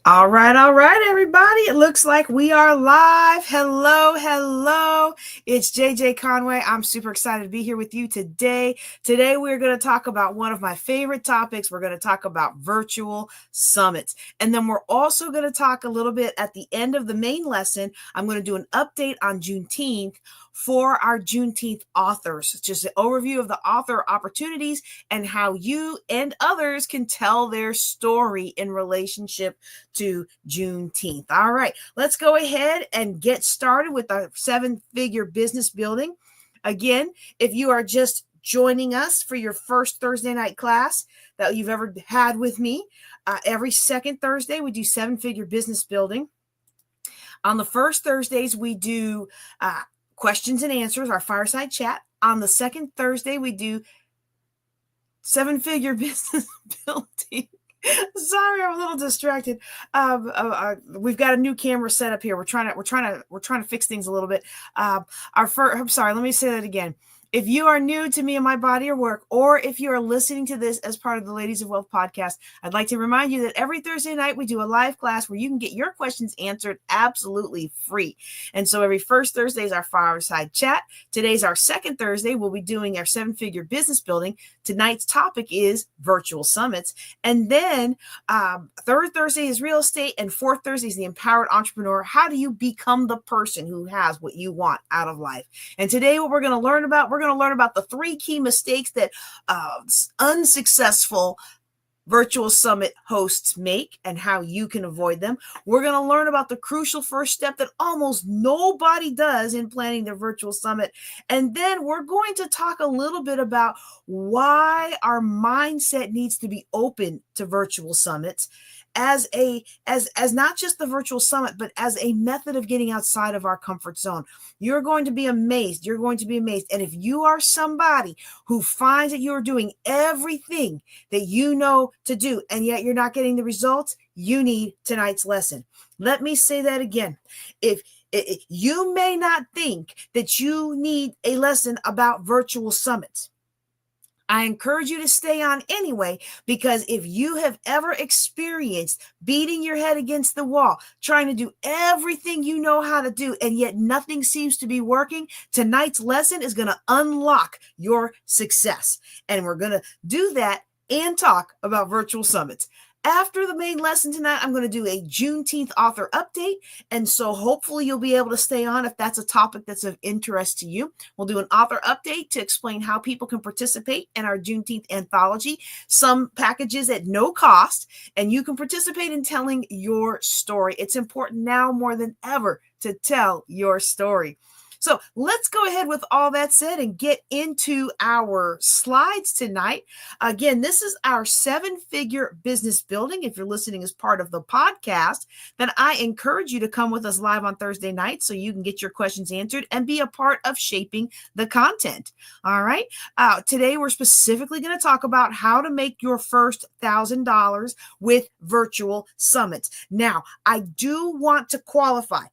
All right, everybody. It looks like we are live. Hello. It's JJ Conway. I'm super excited to be here with you today. Today, we're going to talk about one of my favorite topics. We're going to talk about virtual summits. And then we're also going to talk a little bit at the end of the main lesson. I'm going to do an update on Juneteenth for our Juneteenth authors. Just an overview of the author opportunities and how you and others can tell their story in relationship to Juneteenth. All right, let's go ahead and get started with our 7-figure business building. Again, if you are just joining us for your first Thursday night class that you've ever had with me, every second Thursday we do 7-figure business building. On the first Thursdays, we do questions and answers, our fireside chat. On the second Thursday, we do 7-figure business building. Sorry, I'm a little distracted. We've got a new camera set up here. We're trying to fix things a little bit. I'm sorry. Let me say that again. If you are new to me and my body of work, or if you are listening to this as part of the Ladies of Wealth podcast, I'd like to remind you that every Thursday night we do a live class where you can get your questions answered absolutely free. And so every first Thursday is our fireside chat. Today's our second Thursday. We'll be doing our 7-figure business building. Tonight's topic is virtual summits. And then third Thursday is real estate, and fourth Thursday is the empowered entrepreneur. How do you become the person who has what you want out of life? And today what we're going to learn about the 3 key mistakes that unsuccessful virtual summit hosts make and how you can avoid them. We're going to learn about the crucial first step that almost nobody does in planning their virtual summit. And then we're going to talk a little bit about why our mindset needs to be open to virtual summits as not just the virtual summit, but as a method of getting outside of our comfort zone. You're going to be amazed. And if you are somebody who finds that you're doing everything that you know to do, and yet you're not getting the results, you need tonight's lesson. Let me say that again. If you may not think that you need a lesson about virtual summits, I encourage you to stay on anyway, because if you have ever experienced beating your head against the wall, trying to do everything you know how to do, and yet nothing seems to be working, tonight's lesson is going to unlock your success. And we're going to do that and talk about virtual summits. After the main lesson tonight, I'm going to do a Juneteenth author update. And so hopefully you'll be able to stay on if that's a topic that's of interest to you. We'll do an author update to explain how people can participate in our Juneteenth anthology, some packages at no cost, and you can participate in telling your story. It's important now more than ever to tell your story. So let's go ahead with all that said and get into our slides tonight. Again, this is our 7-figure business building. If you're listening as part of the podcast, then I encourage you to come with us live on Thursday night so you can get your questions answered and be a part of shaping the content. All right. Today, we're specifically going to talk about how to make your first $1,000 with virtual summits. Now, I do want to qualify.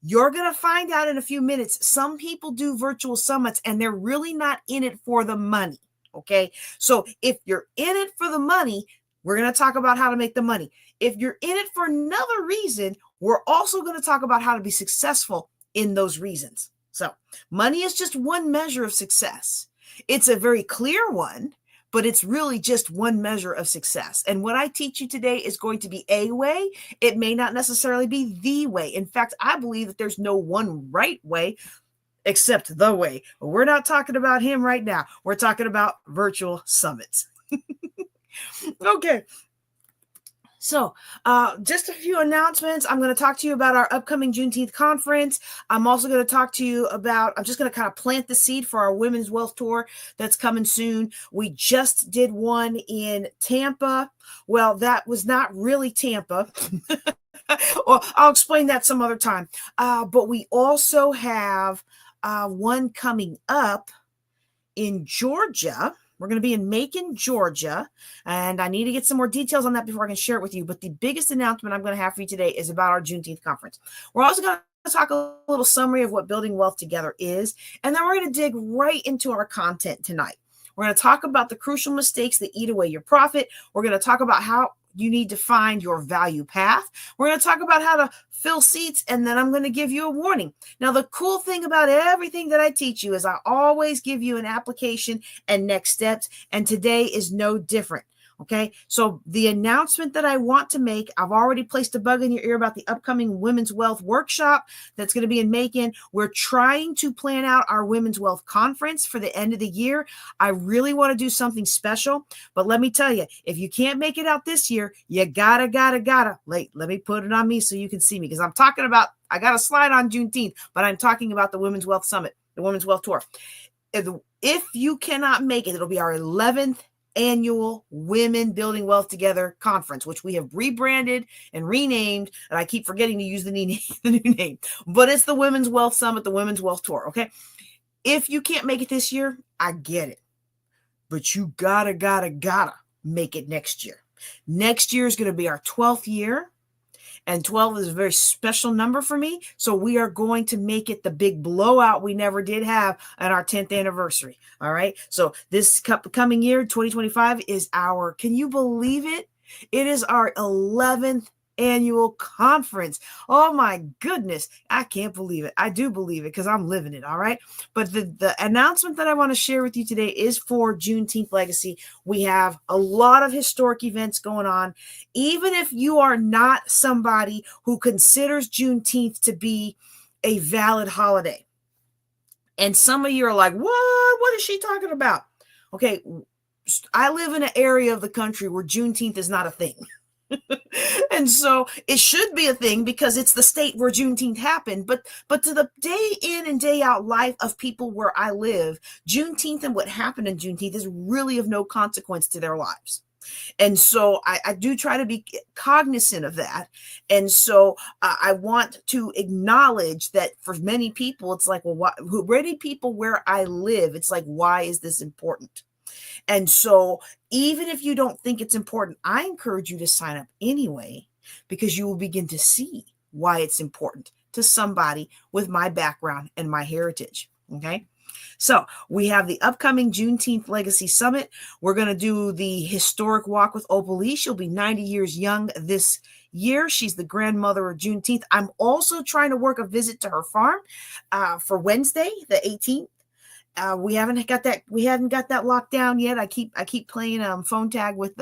You're going to find out in a few minutes, some people do virtual summits and they're really not in it for the money. Okay. So if you're in it for the money, we're going to talk about how to make the money. If you're in it for another reason, we're also going to talk about how to be successful in those reasons. So money is just one measure of success. It's a very clear one, but it's really just one measure of success. And what I teach you today is going to be a way. It may not necessarily be the way. In fact, I believe that there's no one right way except the way. But we're not talking about him right now. We're talking about virtual summits. Okay. So just a few announcements. I'm going to talk to you about our upcoming Juneteenth conference. I'm also going to talk to you about, I'm just going to kind of plant the seed for our Women's Wealth Tour that's coming soon. We just did one in Tampa. Well, that was not really Tampa. Well, I'll explain that some other time. But we also have one coming up in Georgia. We're going to be in Macon, Georgia, and I need to get some more details on that before I can share it with you. But the biggest announcement I'm going to have for you today is about our Juneteenth conference. We're also going to talk a little summary of what building wealth together is, and then we're going to dig right into our content tonight. We're going to talk about the crucial mistakes that eat away your profit. We're going to talk about how you need to find your value path. We're going to talk about how to fill seats, and then I'm going to give you a warning. Now, the cool thing about everything that I teach you is I always give you an application and next steps, and today is no different. Okay, so the announcement that I want to make, I've already placed a bug in your ear about the upcoming Women's Wealth Workshop that's going to be in Macon. We're trying to plan out our Women's Wealth Conference for the end of the year. I really want to do something special, but let me tell you, if you can't make it out this year, you gotta, let me put it on me so you can see me, because I'm talking about, I got a slide on Juneteenth, but I'm talking about the Women's Wealth Summit, the Women's Wealth Tour. If you cannot make it, it'll be our 11th annual Women Building Wealth Together conference, which we have rebranded and renamed, and I keep forgetting to use the new name, but it's the Women's Wealth Summit, the Women's Wealth Tour. Okay, if you can't make it this year, I get it, but you gotta make it next year. Next year is going to be our 12th year, and 12 is a very special number for me. So we are going to make it the big blowout we never did have at our 10th anniversary. All right. So this coming year, 2025, is our, can you believe it? It is our 11th annual conference. Oh my goodness. I can't believe it. I do believe it because I'm living it. All right. But the announcement that I want to share with you today is for Juneteenth Legacy. We have a lot of historic events going on. Even if you are not somebody who considers Juneteenth to be a valid holiday, and some of you are like, what is she talking about? Okay. I live in an area of the country where Juneteenth is not a thing. And so it should be a thing because it's the state where Juneteenth happened. But to the day in and day out life of people where I live, Juneteenth and what happened in Juneteenth is really of no consequence to their lives. And so I do try to be cognizant of that. And so I want to acknowledge that for many people, it's like, well, many people where I live, it's like, why is this important? And so even if you don't think it's important, I encourage you to sign up anyway, because you will begin to see why it's important to somebody with my background and my heritage. Okay. So we have the upcoming Juneteenth Legacy Summit. We're going to do the historic walk with Opal Lee. She'll be 90 years young this year. She's the grandmother of Juneteenth. I'm also trying to work a visit to her farm for Wednesday, the 18th. We haven't got that locked down yet. I keep playing phone tag with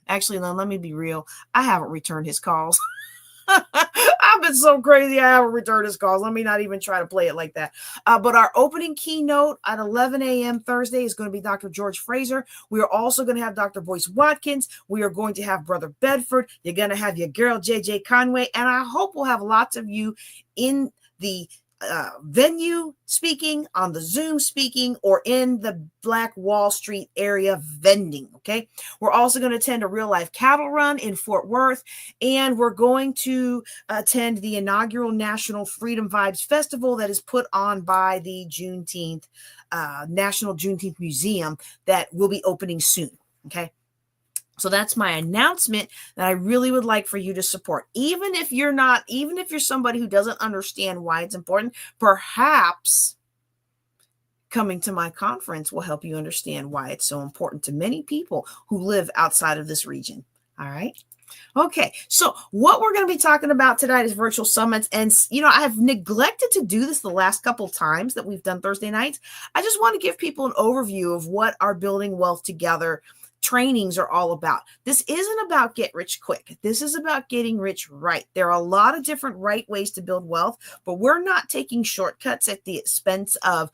actually, let me be real. I haven't returned his calls. I've been so crazy. I haven't returned his calls. Let me not even try to play it like that. But our opening keynote at 11 a.m. Thursday is going to be Dr. George Fraser. We are also going to have Dr. Boyce Watkins. We are going to have Brother Bedford. You're going to have your girl, JJ Conway. And I hope we'll have lots of you in the venue speaking, on the Zoom speaking, or in the Black Wall Street area vending. Okay. We're also going to attend a real life cattle run in Fort Worth, and we're going to attend the inaugural National Freedom Vibes Festival that is put on by the Juneteenth National Juneteenth Museum that will be opening soon. Okay. So that's my announcement that I really would like for you to support. Even if you're somebody who doesn't understand why it's important, perhaps coming to my conference will help you understand why it's so important to many people who live outside of this region. All right. Okay. So what we're going to be talking about tonight is virtual summits. And, I have neglected to do this the last couple of times that we've done Thursday nights. I just want to give people an overview of what our Building Wealth Together trainings are all about. This isn't about get rich quick. This is about getting rich right. There are a lot of different right ways to build wealth, but we're not taking shortcuts at the expense of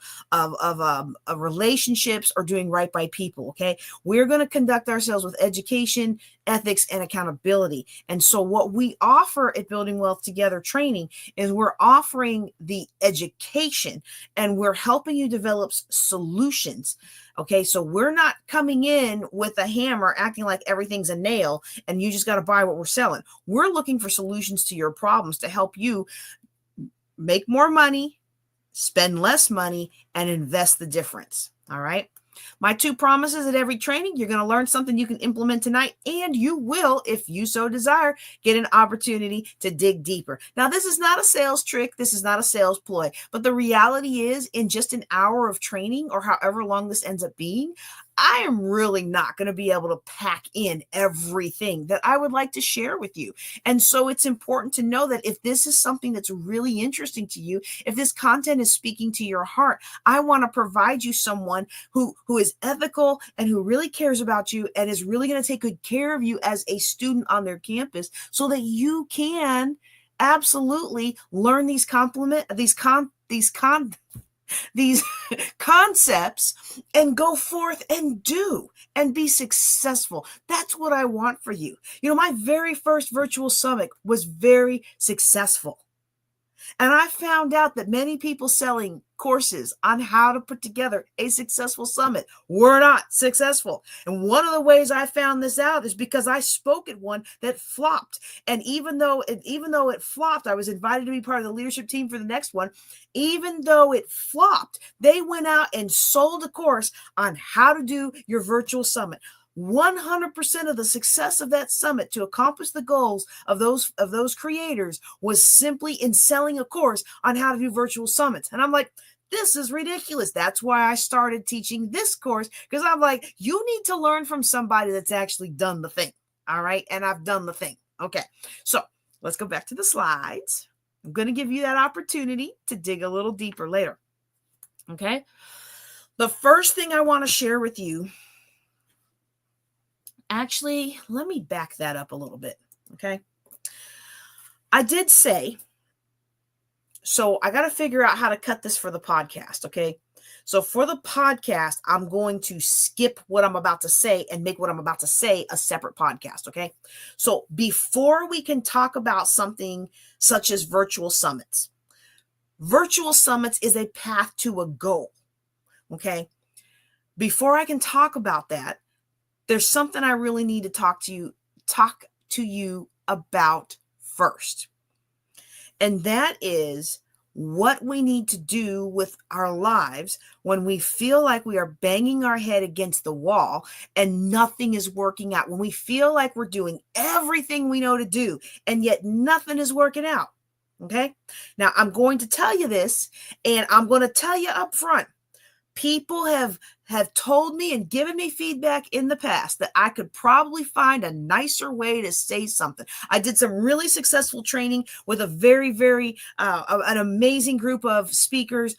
relationships or doing right by people. Okay. We're going to conduct ourselves with education, ethics, and accountability. And so what we offer at Building Wealth Together training is we're offering the education, and we're helping you develop solutions. Okay, so we're not coming in with a hammer acting like everything's a nail and you just got to buy what we're selling. We're looking for solutions to your problems to help you make more money, spend less money, and invest the difference. All right. My two promises at every training: you're going to learn something you can implement tonight, and you will, if you so desire, get an opportunity to dig deeper. Now, this is not a sales trick. This is not a sales ploy, but the reality is, in just an hour of training, or however long this ends up being, I am really not going to be able to pack in everything that I would like to share with you. And so it's important to know that if this is something that's really interesting to you, if this content is speaking to your heart, I want to provide you someone who is ethical and who really cares about you and is really going to take good care of you as a student on their campus so that you can absolutely learn these concepts and go forth and do and be successful. That's what I want for you. My very first virtual summit was very successful. And I found out that many people selling courses on how to put together a successful summit were not successful. And one of the ways I found this out is because I spoke at one that flopped. And even though it flopped, I was invited to be part of the leadership team for the next one. Even though it flopped, they went out and sold a course on how to do your virtual summit. 100% of the success of that summit to accomplish the goals of those creators was simply in selling a course on how to do virtual summits. And I'm like, this is ridiculous. That's why I started teaching this course, because I'm like, you need to learn from somebody that's actually done the thing. All right. And I've done the thing. Okay. So let's go back to the slides. I'm going to give you that opportunity to dig a little deeper later. Okay. The first thing I want to share with you, actually, let me back that up a little bit, okay? I did say, so I got to figure out how to cut this for the podcast, okay? So for the podcast, I'm going to skip what I'm about to say and make what I'm about to say a separate podcast, okay? So before we can talk about something such as virtual summits is a path to a goal, okay? Before I can talk about that, there's something I really need to talk to you about first. And that is what we need to do with our lives when we feel like we are banging our head against the wall and nothing is working out. When we feel like we're doing everything we know to do and yet nothing is working out. Okay? Now, I'm going to tell you this, and I'm going to tell you up front. People have told me and given me feedback in the past that I could probably find a nicer way to say something. I did some really successful training with a very, very, an amazing group of speakers.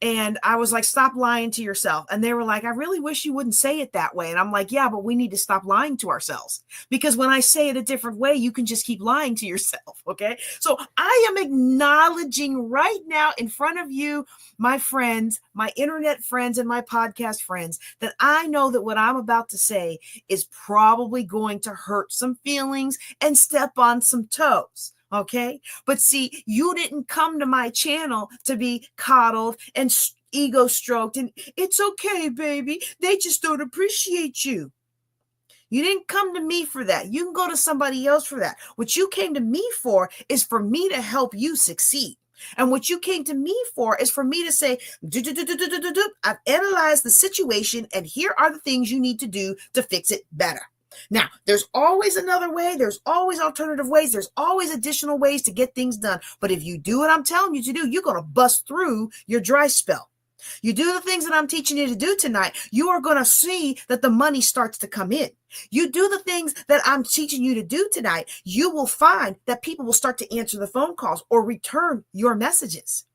And I was like, stop lying to yourself. And they were like, I really wish you wouldn't say it that way. And I'm like, yeah, but we need to stop lying to ourselves, because when I say it a different way, you can just keep lying to yourself. Okay. So I am acknowledging right now in front of you, my friends, my internet friends, and my podcast friends, that I know that what I'm about to say is probably going to hurt some feelings and step on some toes. Okay. But see, you didn't come to my channel to be coddled and ego stroked and it's okay, baby. They just don't appreciate you. You didn't come to me for that. You can go to somebody else for that. What you came to me for is for me to help you succeed. And what you came to me for is for me to say, I've analyzed the situation and here are the things you need to do to fix it better. Now, there's always another way. There's always alternative ways. There's always additional ways to get things done. But if you do what I'm telling you to do, you're going to bust through your dry spell. You do the things that I'm teaching you to do tonight, you are going to see that the money starts to come in. You do the things that I'm teaching you to do tonight, you will find that people will start to answer the phone calls or return your messages.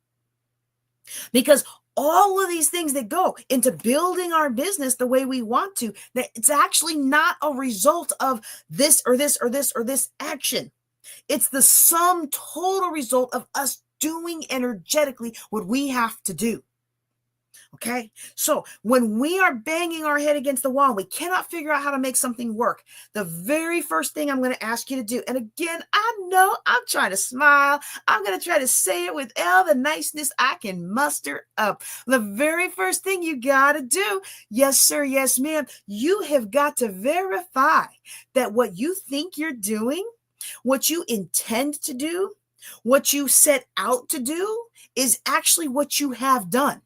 Because all of these things that go into building our business the way we want to, that it's actually not a result of this or this or this or this action. It's the sum total result of us doing energetically what we have to do. Okay, so when we are banging our head against the wall, we cannot figure out how to make something work. The very first thing I'm going to ask you to do, and again, I know I'm trying to smile. I'm going to try to say it with all the niceness I can muster up. The very first thing you got to do, yes, sir, yes, ma'am, you have got to verify that what you think you're doing, what you intend to do, what you set out to do is actually what you have done.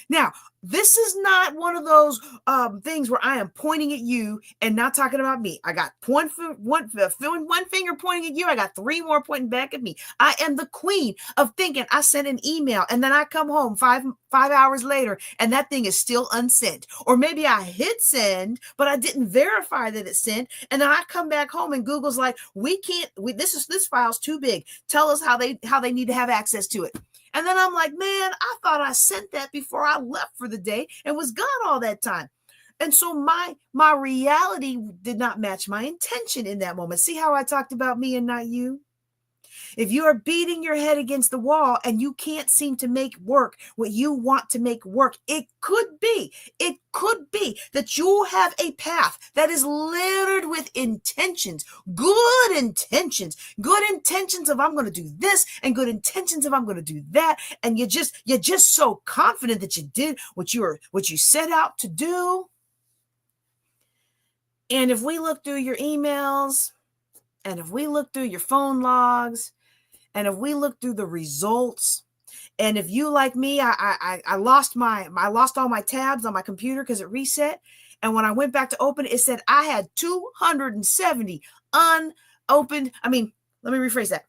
Now, This is not one of those things where I am pointing at you and not talking about me. I got one finger pointing at you. I got three more pointing back at me. I am the queen of thinking I sent an email and then I come home five hours later and that thing is still unsent. Or maybe I hit send, but I didn't verify that it sent. And then I come back home and Google's like, this file's too big. Tell us how they need to have access to it. And then I'm like, man, I thought I sent that before I left for the day and was gone all that time. And so my reality did not match my intention in that moment. See how I talked about me and not you? If you are beating your head against the wall and you can't seem to make work what you want to make work, it could be that you have a path that is littered with intentions, good intentions of I'm going to do this and good intentions of I'm going to do that. And you're just so confident that you did what you set out to do. And if we look through your emails, and if we look through your phone logs, and if we look through the results, and if you like me, I lost all my tabs on my computer because it reset. And when I went back to open it, it said I had 270 unopened. Let me rephrase that.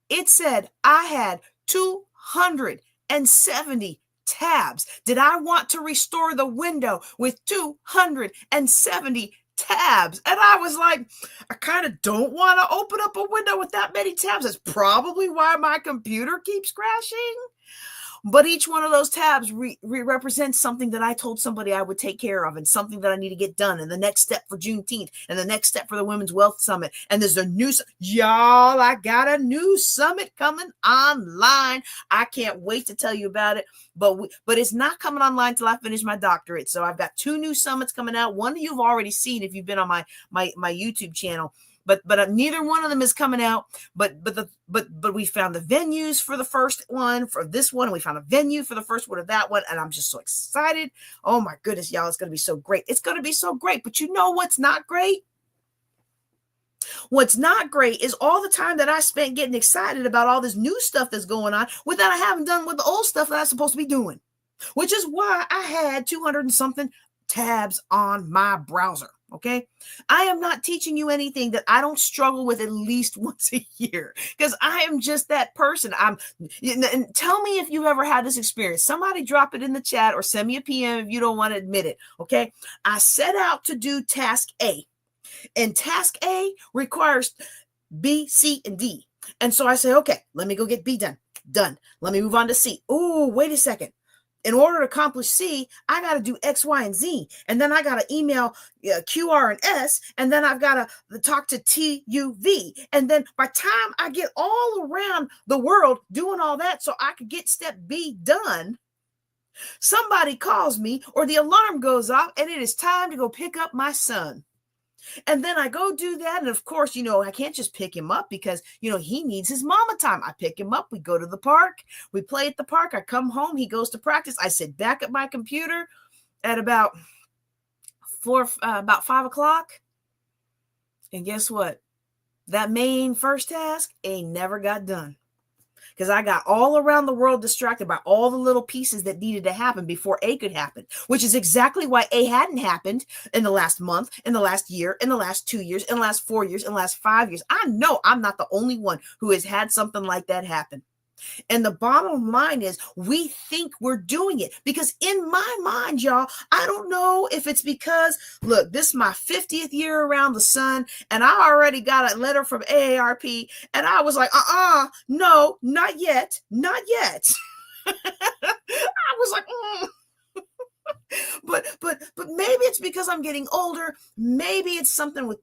It said I had 270 tabs. Did I want to restore the window with 270 tabs? And I was like, I kind of don't want to open up a window with that many tabs. That's probably why my computer keeps crashing. But each one of those tabs represents something that I told somebody I would take care of and something that I need to get done. And the next step for Juneteenth and the next step for the Women's Wealth Summit. And there's y'all, I got a new summit coming online. I can't wait to tell you about it. But it's not coming online till I finish my doctorate. So I've got 2 new summits coming out. One you've already seen if you've been on my YouTube channel. But neither one of them is coming out. But we found the venues for the first one for this one. And we found a venue for the first one of that one. And I'm just so excited. Oh my goodness, y'all. It's going to be so great. It's going to be so great. But you know what's not great? What's not great is all the time that I spent getting excited about all this new stuff that's going on without I haven't done with the old stuff that I'm supposed to be doing. Which is why I had 200 and something tabs on my browser. Okay. I am not teaching you anything that I don't struggle with at least once a year because I am just that person. And tell me if you've ever had this experience. Somebody drop it in the chat or send me a PM if you don't want to admit it. Okay. I set out to do task A, and task A requires B, C, and D. And so I say, okay, let me go get B done. Let me move on to C. Oh, wait a second. In order to accomplish C, I got to do X, Y, and Z. And then I got to email Q, R, and S. And then I've got to talk to T, U, V. And then by the time I get all around the world doing all that so I could get step B done, somebody calls me or the alarm goes off and it is time to go pick up my son. And then I go do that. And of course, I can't just pick him up because, he needs his mama time. I pick him up. We go to the park. We play at the park. I come home. He goes to practice. I sit back at my computer at about 5 o'clock. And guess what? That main first task ain't never got done. Because I got all around the world distracted by all the little pieces that needed to happen before A could happen, which is exactly why A hadn't happened in the last month, in the last year, in the last 2 years, in the last 4 years, in the last 5 years. I know I'm not the only one who has had something like that happen. And the bottom line is we think we're doing it because in my mind, y'all, I don't know if it's because, look, this is my 50th year around the sun and I already got a letter from AARP and I was like, no, not yet. I was like, But maybe it's because I'm getting older. Maybe it's something with,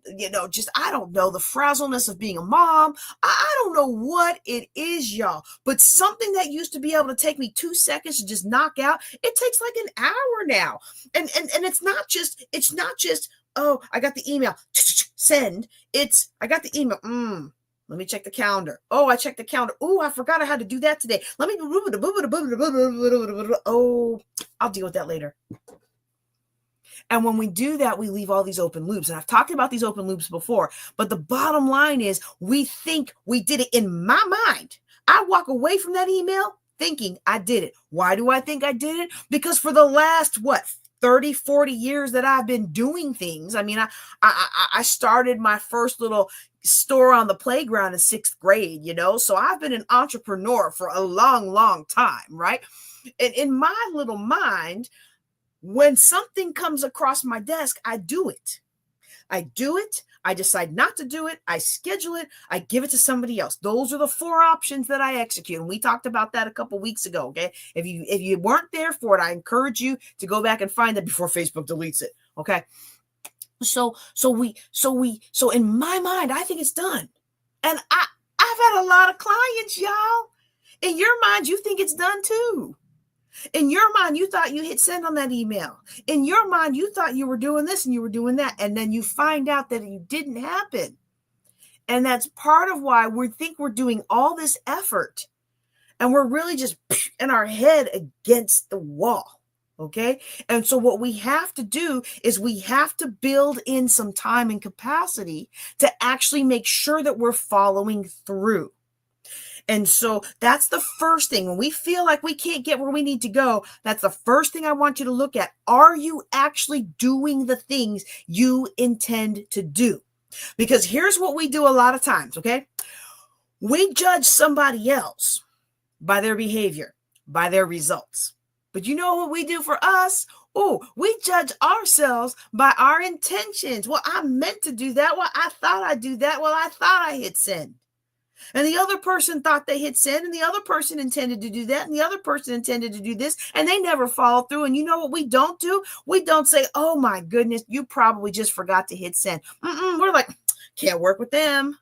I don't know, the frazzleness of being a mom. I don't know what it is, y'all. But something that used to be able to take me 2 seconds to just knock out, it takes like an hour now. And it's not just, oh, I got the email, send. I got the email. Let me check the calendar. Oh, I checked the calendar. Oh, I forgot I had to do that today. Let me, oh, I'll deal with that later. And when we do that, we leave all these open loops. And I've talked about these open loops before, but the bottom line is we think we did it in my mind. I walk away from that email thinking I did it. Why do I think I did it? Because for the last, 30, 40 years that I've been doing things. I mean, I started my first little store on the playground in 6th grade, so I've been an entrepreneur for a long, long time, right? And in my little mind, when something comes across my desk, I do it. I decide not to do it. I schedule it. I give it to somebody else. Those are the 4 options that I execute. And we talked about that a couple weeks ago. Okay. If you weren't there for it, I encourage you to go back and find it before Facebook deletes it. Okay. So in my mind, I think it's done. And I've had a lot of clients, y'all. In your mind, you think it's done too. In your mind, you thought you hit send on that email. In your mind, you thought you were doing this and you were doing that. And then you find out that it didn't happen. And that's part of why we think we're doing all this effort. And we're really just in our head against the wall. Okay. And so what we have to do is we have to build in some time and capacity to actually make sure that we're following through. And so that's the first thing. When we feel like we can't get where we need to go, that's the first thing I want you to look at. Are you actually doing the things you intend to do? Because here's what we do a lot of times, okay? We judge somebody else by their behavior, by their results. But you know what we do for us? Oh, we judge ourselves by our intentions. Well, I meant to do that. Well, I thought I'd do that. Well, I thought I hit send. And the other person thought they hit send, and the other person intended to do that, and the other person intended to do this, and they never follow through. And you know what we don't do? We don't say, oh my goodness, you probably just forgot to hit send. We're like, can't work with them.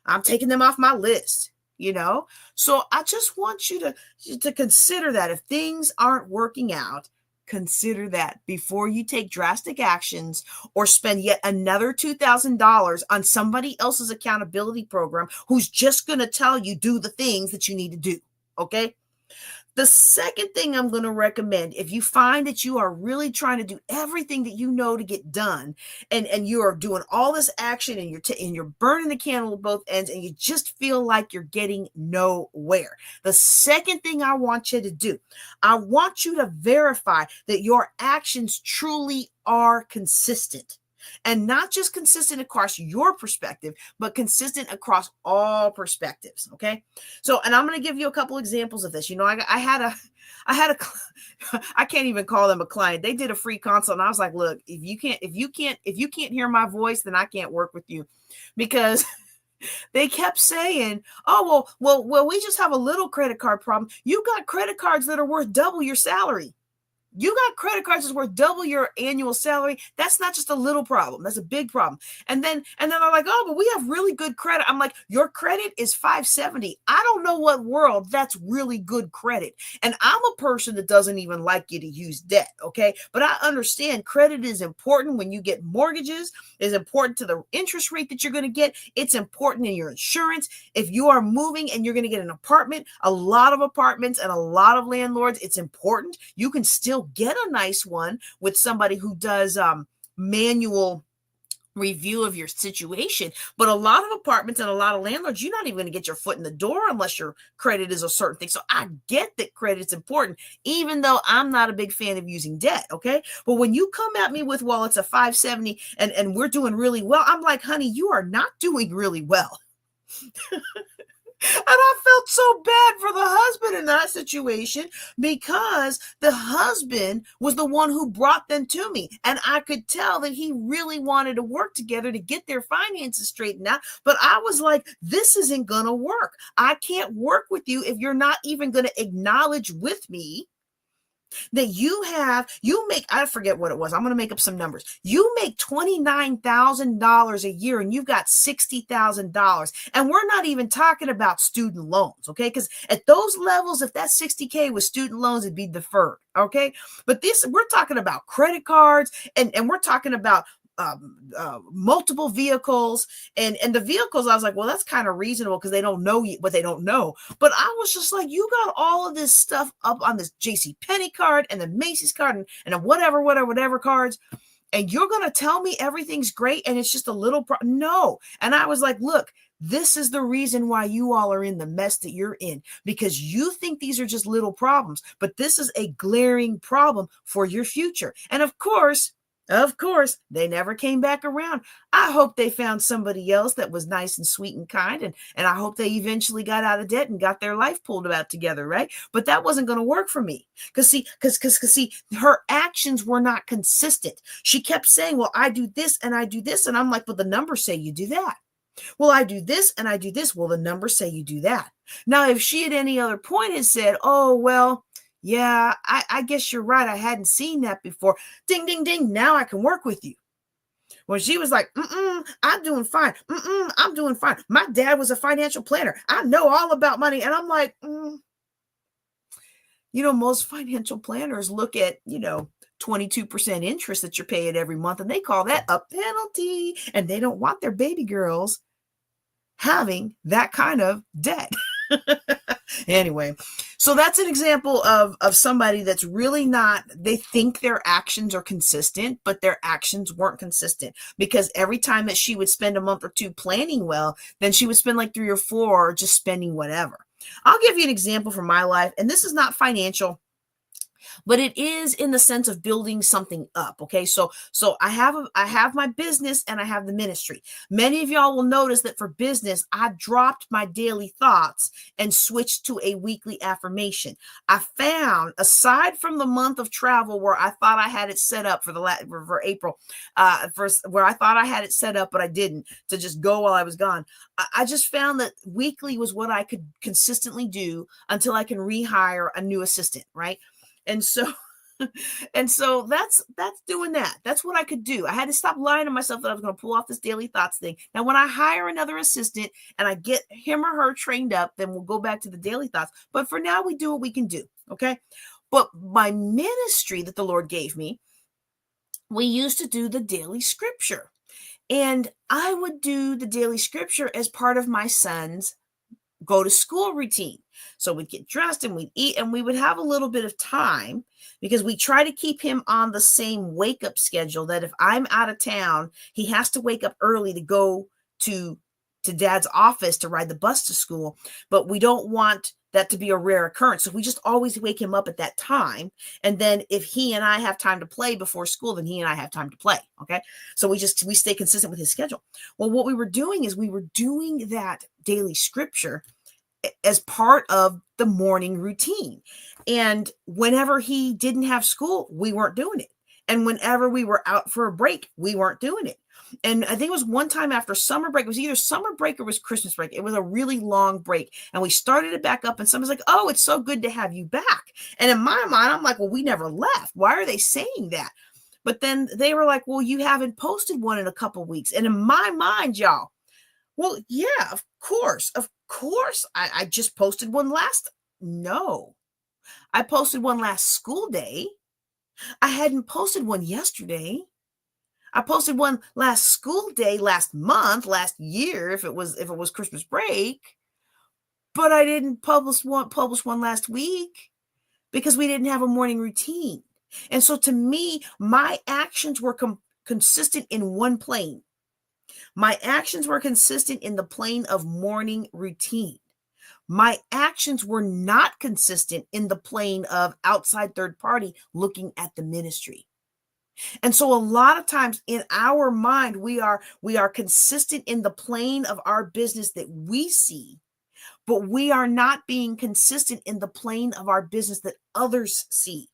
I'm taking them off my list, So I just want you to consider that if things aren't working out, consider that before you take drastic actions or spend yet another $2,000 on somebody else's accountability program who's just going to tell you do the things that you need to do. Okay. The second thing I'm going to recommend, if you find that you are really trying to do everything that you know to get done, and you are doing all this action and you're burning the candle at both ends and you just feel like you're getting nowhere. The second thing I want you to do, I want you to verify that your actions truly are consistent. And not just consistent across your perspective, but consistent across all perspectives. Okay. So, and I'm going to give you a couple examples of this. I had a, I can't even call them a client. They did a free consult. And I was like, look, if you can't hear my voice, then I can't work with you, because they kept saying, oh, well, we just have a little credit card problem. You got credit cards that are worth double your salary. You got credit cards that's worth double your annual salary. That's not just a little problem. That's a big problem. And then they're like, oh, but we have really good credit. I'm like, your credit is 570. I don't know what world that's really good credit. And I'm a person that doesn't even like you to use debt. Okay. But I understand credit is important when you get mortgages. It's important to the interest rate that you're going to get. It's important in your insurance. If you are moving and you're going to get an apartment, a lot of apartments and a lot of landlords, it's important. You can still get a nice one with somebody who does manual review of your situation. But a lot of apartments and a lot of landlords, you're not even going to get your foot in the door unless your credit is a certain thing. So I get that credit's important, even though I'm not a big fan of using debt. Okay. But when you come at me with, well, it's a 570 and we're doing really well, I'm like, honey, you are not doing really well. And I felt so bad for the husband in that situation, because the husband was the one who brought them to me. And I could tell that he really wanted to work together to get their finances straightened out. But I was like, this isn't going to work. I can't work with you if you're not even going to acknowledge with me that you make, I forget what it was. I'm going to make up some numbers. You make $29,000 a year and you've got $60,000. And we're not even talking about student loans. Okay. Because at those levels, if that 60K was student loans, it'd be deferred. Okay. But we're talking about credit cards and we're talking about multiple vehicles and the vehicles. I was like, well, that's kind of reasonable because they don't know what they don't know. But I was just like, you got all of this stuff up on this JCPenney card and the Macy's card and the whatever cards. And you're going to tell me everything's great and it's just a little no. And I was like, look, this is the reason why you all are in the mess that you're in, because you think these are just little problems, but this is a glaring problem for your future. And of course, they never came back around. I hope they found somebody else that was nice and sweet and kind. And I hope they eventually got out of debt and got their life pulled about together, right? But that wasn't going to work for me. Because see, her actions were not consistent. She kept saying, well, I do this and I do this. And I'm like, well, the numbers say you do that. Well, I do this and I do this. Well, the numbers say you do that. Now, if she at any other point had said, oh, well, yeah, I guess you're right. I hadn't seen that before. Ding, ding, ding. Now I can work with you. When she was like, I'm doing fine. I'm doing fine. My dad was a financial planner. I know all about money. And I'm like, most financial planners look at, 22% interest that you're paying every month, and they call that a penalty. And they don't want their baby girls having that kind of debt. Anyway, so that's an example of somebody that's really not, they think their actions are consistent, but their actions weren't consistent, because every time that she would spend a month or two planning well, then she would spend like 3 or 4 just spending whatever. I'll give you an example from my life, and this is not financial, but it is in the sense of building something up. Okay. So I have my business and I have the ministry. Many of y'all will notice that for business, I dropped my daily thoughts and switched to a weekly affirmation. I found, aside from the month of travel where I thought I had it set up for April, where I thought I had it set up, but I didn't, to just go while I was gone. I just found that weekly was what I could consistently do until I can rehire a new assistant. Right. And so that's doing that. That's what I could do. I had to stop lying to myself that I was going to pull off this daily thoughts thing. Now, when I hire another assistant and I get him or her trained up, then we'll go back to the daily thoughts. But for now, we do what we can do. Okay. But my ministry that the Lord gave me, we used to do the daily scripture. And I would do the daily scripture as part of my son's go to school routine. So we'd get dressed and we'd eat and we would have a little bit of time, because we try to keep him on the same wake up schedule that if I'm out of town, he has to wake up early to go to dad's office to ride the bus to school. But we don't want that to be a rare occurrence. So we just always wake him up at that time. And then if he and I have time to play before school, then he and I have time to play. Okay. So we stay consistent with his schedule. Well, what we were doing is we were doing that daily scripture as part of the morning routine. And whenever he didn't have school, we weren't doing it. And whenever we were out for a break, we weren't doing it. And I think it was one time after summer break, it was either summer break or it was Christmas break. It was a really long break. And we started it back up and someone's like, oh, it's so good to have you back. And in my mind, I'm like, well, we never left. Why are they saying that? But then they were like, well, you haven't posted one in a couple of weeks. And in my mind, y'all, well, yeah, of course. I just posted one No, I posted one last school day. I hadn't posted one yesterday. I posted one last school day, last month, last year, if it was Christmas break, but I didn't publish one last week because we didn't have a morning routine. And so to me, my actions were consistent in one plane. My actions were consistent in the plane of morning routine. My actions were not consistent in the plane of outside third party looking at the ministry. And so a lot of times in our mind, we are consistent in the plane of our business that we see, but we are not being consistent in the plane of our business that others see.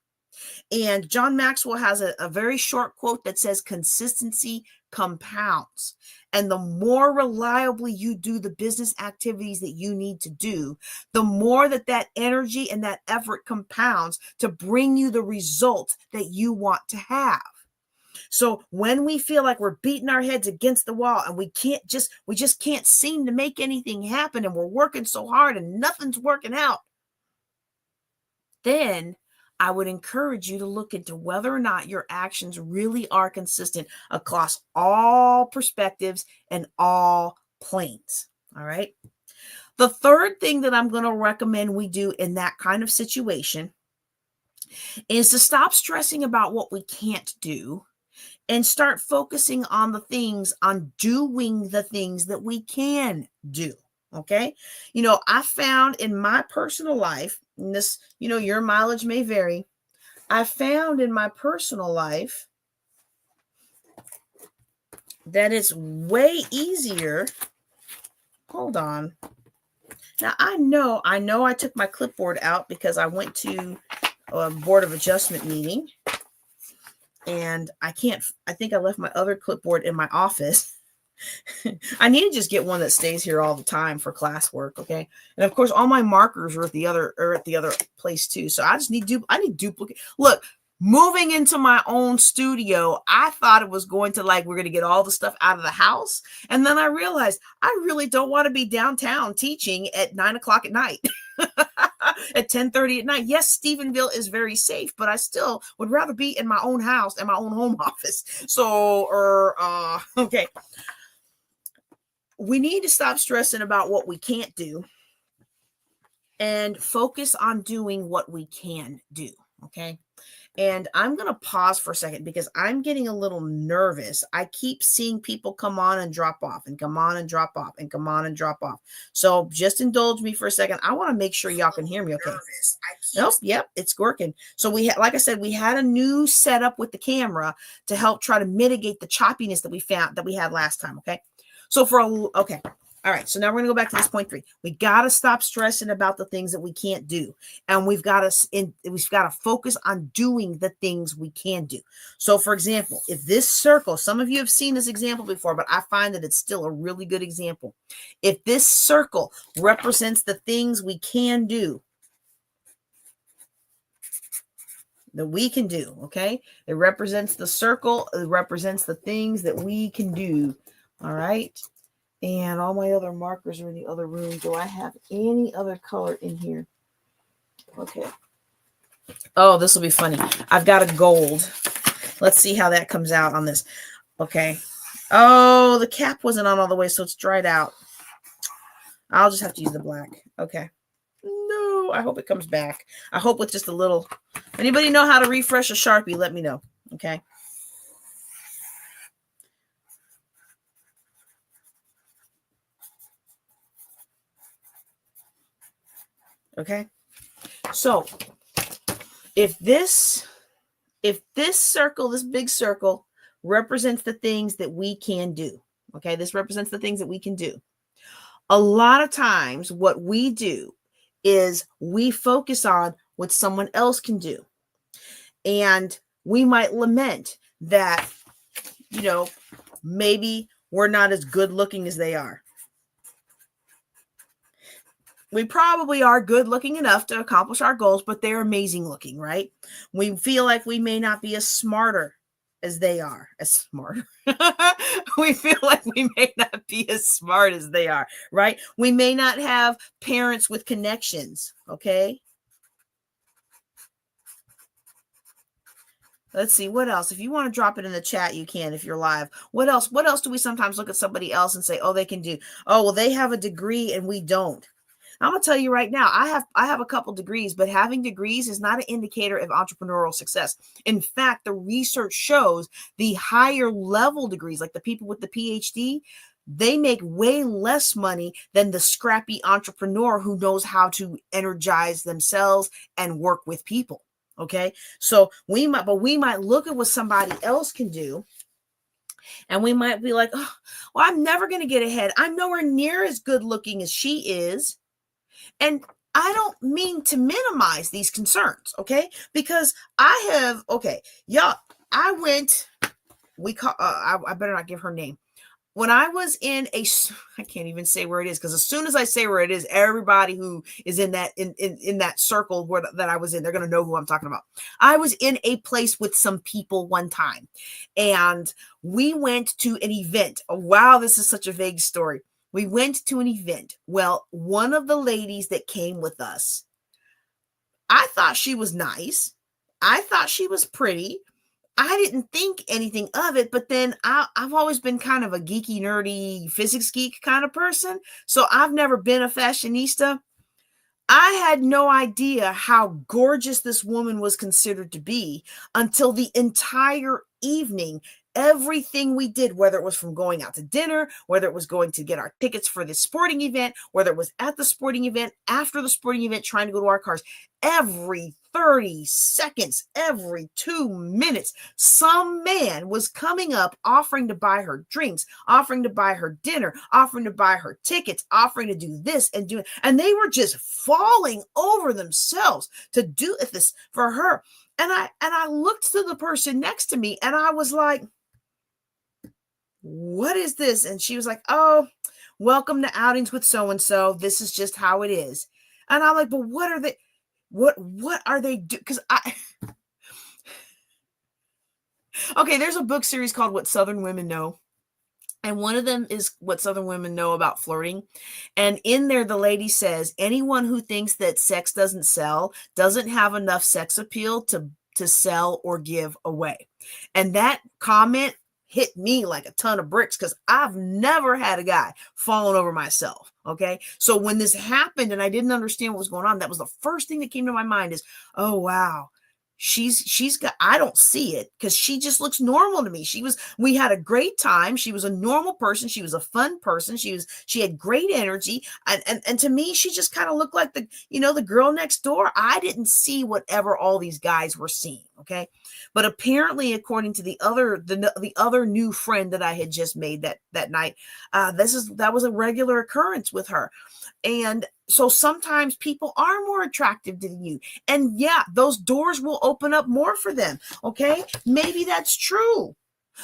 And John Maxwell has a very short quote that says, consistency compounds. And the more reliably you do the business activities that you need to do, the more that energy and that effort compounds to bring you the results that you want to have. So when we feel like we're beating our heads against the wall and we just can't seem to make anything happen, and we're working so hard and nothing's working out, then I would encourage you to look into whether or not your actions really are consistent across all perspectives and all planes. All right. The third thing that I'm going to recommend we do in that kind of situation is to stop stressing about what we can't do and start focusing on doing the things that we can do. Okay. I found in my personal life, and this, your mileage may vary. I found in my personal life that it's way easier. Hold on. Now I know I took my clipboard out because I went to a Board of Adjustment meeting, and I think I left my other clipboard in my office. I need to just get one that stays here all the time for classwork. Okay. And of course, all my markers are at the other place too. So I just need duplicate. Look, moving into my own studio, I thought it was going to we're going to get all the stuff out of the house. And then I realized I really don't want to be downtown teaching at 9:00 at night. At 10:30 at night. Yes, Stephenville is very safe, but I still would rather be in my own house and my own home office. So, okay. We need to stop stressing about what we can't do and focus on doing what we can do. Okay. And I'm going to pause for a second because I'm getting a little nervous. I keep seeing people come on and drop off and come on and drop off and come on and drop off. So just indulge me for a second. I want to make sure y'all can hear me. Okay. Nope. Yep. It's working. So like I said, we had a new setup with the camera to help try to mitigate the choppiness that we had last time. Okay. So okay. All right. So now we're going to go back to this point 3. We got to stop stressing about the things that we can't do. And we've got to focus on doing the things we can do. So for example, if this circle, some of you have seen this example before, but I find that it's still a really good example. If this circle represents the things we can do, that we can do, okay? It represents the circle. It represents the things that we can do. All right. And all my other markers are in the other room. Do I have any other color in here? Okay. Oh, this will be funny. I've got a gold. Let's see how that comes out on this. Okay. Oh, the cap wasn't on all the way, so it's dried out. I'll just have to use the black. Okay. No, I hope it comes back. I hope with just a little. Anybody know how to refresh a Sharpie? Let me know. Okay. Okay. So if this circle, this big circle, represents the things that we can do. Okay. This represents the things that we can do. A lot of times what we do is we focus on what someone else can do. And we might lament that, maybe we're not as good looking as they are. We probably are good looking enough to accomplish our goals, but they're amazing looking, right? We feel like we may not be as smarter as they are, we feel like we may not be as smart as they are, right? We may not have parents with connections, okay? Let's see, what else? If you want to drop it in the chat, you can if you're live. What else? What else do we sometimes look at somebody else and say, oh, they can do? Oh, well, they have a degree and we don't. I'm going to tell you right now, I have a couple degrees, but having degrees is not an indicator of entrepreneurial success. In fact, the research shows the higher level degrees, like the people with the PhD, they make way less money than the scrappy entrepreneur who knows how to energize themselves and work with people. Okay. So we might look at what somebody else can do. And we might be like, oh, well, I'm never going to get ahead. I'm nowhere near as good looking as she is. And I don't mean to minimize these concerns, okay? Because I better not give her name. When I was in I can't even say where it is, because as soon as I say where it is, everybody who is in that circle that I was in, they're going to know who I'm talking about. I was in a place with some people one time, and we went to an event. Oh, wow, this is such a vague story. We went to an event. Well, one of the ladies that came with us, I thought she was nice. I thought she was pretty. I didn't think anything of it, but then I've always been kind of a geeky, nerdy, physics geek kind of person. So I've never been a fashionista. I had no idea how gorgeous this woman was considered to be until the entire evening. everything we did, whether it was from going out to dinner, whether it was going to get our tickets for the sporting event, whether it was at the sporting event, after the sporting event, trying to go to our cars, every 30 seconds, every 2 minutes, some man was coming up offering to buy her drinks, offering to buy her dinner, offering to buy her tickets, offering to do this and do it. And they were just falling over themselves to do this for her. And I looked to the person next to me and I was like, what is this? And she was like, oh, welcome to outings with so-and-so. This is just how it is. And I'm like, but what are they? What are they do? Because okay, there's a book series called What Southern Women Know. And one of them is What Southern Women Know About Flirting. And in there, the lady says, anyone who thinks that sex doesn't sell doesn't have enough sex appeal to sell or give away. And that comment hit me like a ton of bricks because I've never had a guy falling over myself. Okay. So when this happened and I didn't understand what was going on, that was the first thing that came to my mind is, oh, wow. She's got, I don't see it because she just looks normal to me. We had a great time. She was a normal person. She was a fun person. She had great energy. And to me, she just kind of looked like the girl next door. I didn't see whatever all these guys were seeing. Okay. But apparently, according to the other new friend that I had just made that night, that was a regular occurrence with her. And so sometimes people are more attractive than you. And yeah, those doors will open up more for them. Okay. Maybe that's true.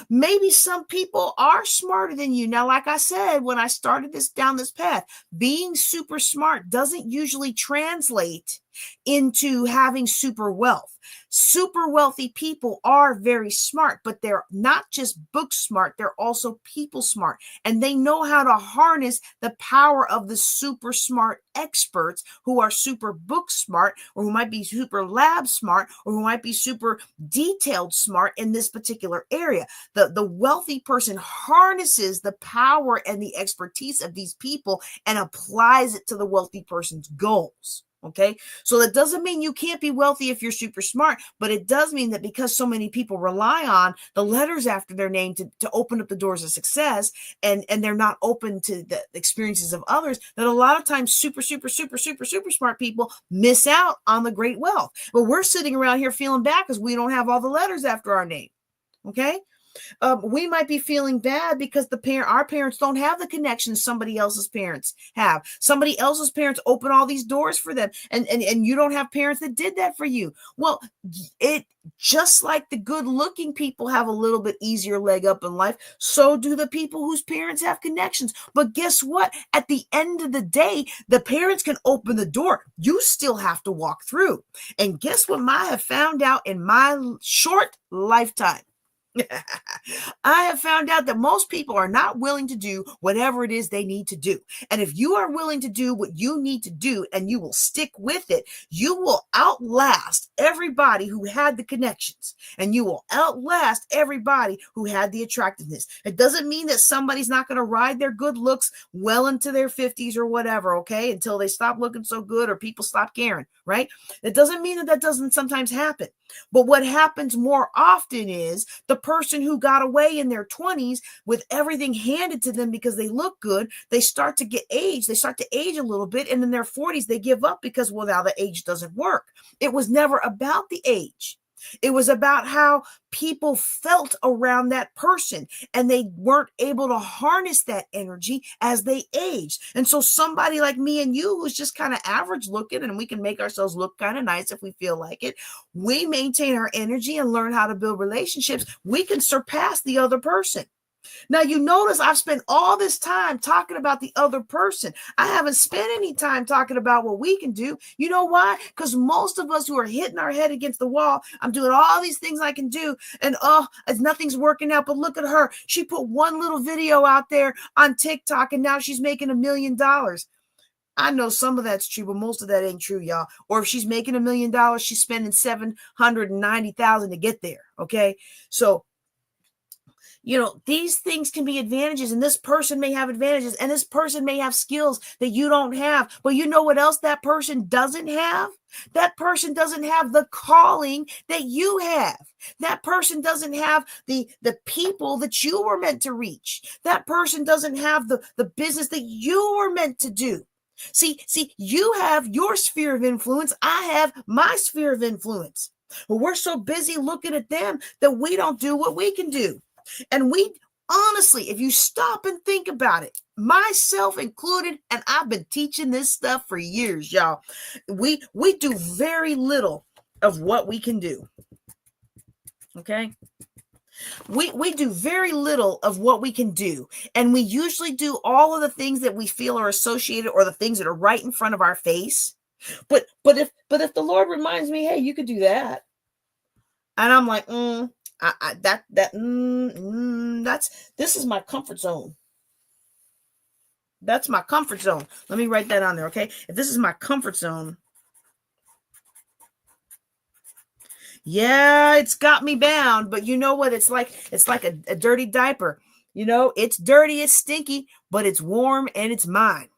Maybe some people are smarter than you. Now, like I said, when I started down this path, being super smart doesn't usually translate into having super wealth. Super wealthy people are very smart, but they're not just book smart, they're also people smart. And they know how to harness the power of the super smart experts who are super book smart, or who might be super lab smart, or who might be super detailed smart in this particular area. The wealthy person harnesses the power and the expertise of these people and applies it to the wealthy person's goals. Okay. So that doesn't mean you can't be wealthy if you're super smart, but it does mean that because so many people rely on the letters after their name to open up the doors of success, and they're not open to the experiences of others, that a lot of times super smart people miss out on the great wealth. But we're sitting around here feeling bad because we don't have all the letters after our name. Okay. We might be feeling bad because our parents don't have the connections somebody else's parents have. Somebody else's parents open all these doors for them, and you don't have parents that did that for you. Well, it just like the good-looking people have a little bit easier leg up in life, so do the people whose parents have connections. But guess what? At the end of the day, the parents can open the door. You still have to walk through. And guess what I have found out in my short lifetime? I have found out that most people are not willing to do whatever it is they need to do. And if you are willing to do what you need to do and you will stick with it, you will outlast everybody who had the connections, and you will outlast everybody who had the attractiveness. It doesn't mean that somebody's not going to ride their good looks well into their 50s or whatever, okay, until they stop looking so good or people stop caring, right? It doesn't mean that doesn't sometimes happen. But what happens more often is the person who got away in their 20s with everything handed to them because they look good, they start to get aged. They start to age a little bit. And in their 40s, they give up because, well, now the age doesn't work. It was never about the age. It was about how people felt around that person, and they weren't able to harness that energy as they aged. And so somebody like me and you, who's just kind of average looking, and we can make ourselves look kind of nice if we feel like it, we maintain our energy and learn how to build relationships, we can surpass the other person. Now, you notice I've spent all this time talking about the other person. I haven't spent any time talking about what we can do. You know why? Because most of us who are hitting our head against the wall, I'm doing all these things I can do, and nothing's working out. But look at her. She put one little video out there on TikTok, and now she's making $1 million. I know some of that's true, but most of that ain't true, y'all. Or if she's making $1 million, she's spending $790,000 to get there. Okay. So These things can be advantages, and this person may have advantages, and this person may have skills that you don't have. But you know what else that person doesn't have? That person doesn't have the calling that you have. That person doesn't have the people that you were meant to reach. That person doesn't have the business that you were meant to do. See, you have your sphere of influence. I have my sphere of influence. But we're so busy looking at them that we don't do what we can do. And we honestly, if you stop and think about it, myself included, and I've been teaching this stuff for years, y'all, we do very little of what we can do. Okay? We do very little of what we can do. And we usually do all of the things that we feel are associated, or the things that are right in front of our face. But if the Lord reminds me, hey, you could do that, and I'm like, this is my comfort zone. That's my comfort zone. Let me write that on there, okay? If this is my comfort zone, yeah, it's got me bound. But you know what? It's like a dirty diaper. It's dirty, it's stinky, but it's warm and it's mine.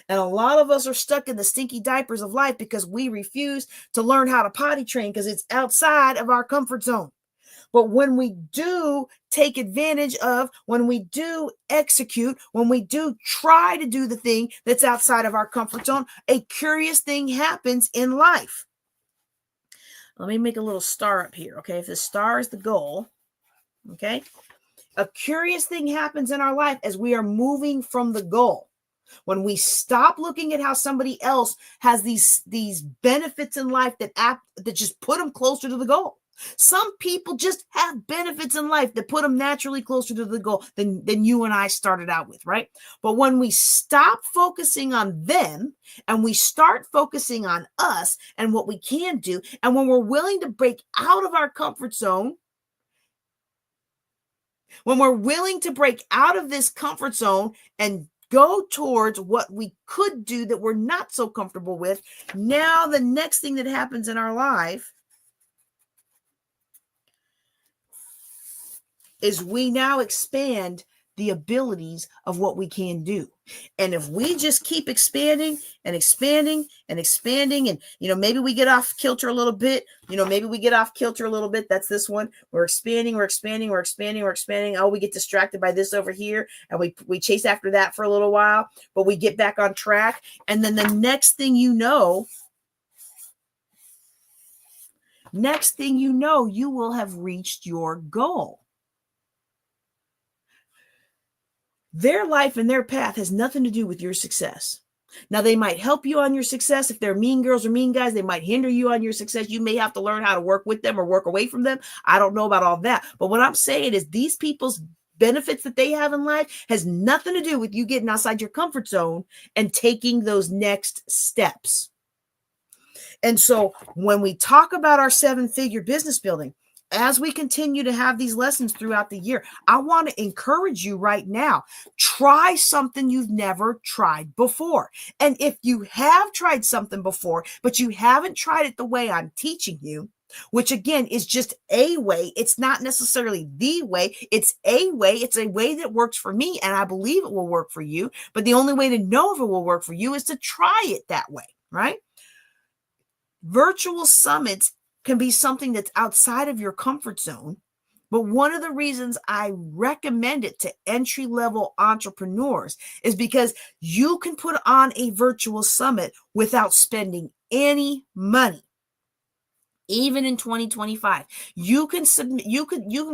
And a lot of us are stuck in the stinky diapers of life because we refuse to learn how to potty train because it's outside of our comfort zone. But when we do take advantage of, when we do execute, when we do try to do the thing that's outside of our comfort zone, a curious thing happens in life. Let me make a little star up here, okay? If the star is the goal, okay? A curious thing happens in our life as we are moving from the goal. When we stop looking at how somebody else has these benefits in life that just put them closer to the goal. Some people just have benefits in life that put them naturally closer to the goal than you and I started out with, right? But when we stop focusing on them and we start focusing on us and what we can do, and when we're willing to break out of our comfort zone, when we're willing to break out of this comfort zone and go towards what we could do that we're not so comfortable with, now the next thing that happens in our life is we now expand the abilities of what we can do. And if we just keep expanding and expanding and expanding, and maybe we get off kilter a little bit, that's this one. We're expanding. Oh, we get distracted by this over here, and we chase after that for a little while, but we get back on track. And then the next thing you know, you will have reached your goal. Their life and their path has nothing to do with your success. Now, they might help you on your success. If they're mean girls or mean guys, they might hinder you on your success. You may have to learn how to work with them or work away from them. I don't know about all that. But what I'm saying is these people's benefits that they have in life has nothing to do with you getting outside your comfort zone and taking those next steps. And so when we talk about our 7-figure business building, as we continue to have these lessons throughout the year, I want to encourage you right now, try something you've never tried before. And if you have tried something before, but you haven't tried it the way I'm teaching you, which again is just a way, it's not necessarily the way, it's a way that works for me, and I believe it will work for you. But the only way to know if it will work for you is to try it that way, right? Virtual summits can be something that's outside of your comfort zone. But one of the reasons I recommend it to entry-level entrepreneurs is because you can put on a virtual summit without spending any money. Even in 2025, you can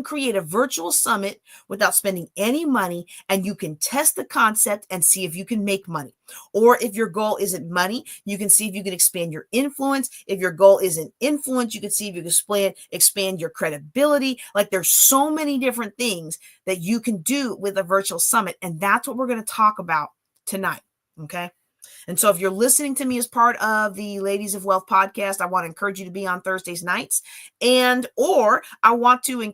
create a virtual summit without spending any money, and you can test the concept and see if you can make money. Or if your goal isn't money, you can see if you can expand your influence. If your goal isn't influence, you can see if you can expand your credibility. Like, there's so many different things that you can do with a virtual summit, and that's what we're going to talk about tonight. Okay. And so if you're listening to me as part of the Ladies of Wealth podcast, I want to encourage you to be on Thursdays nights, or I want to,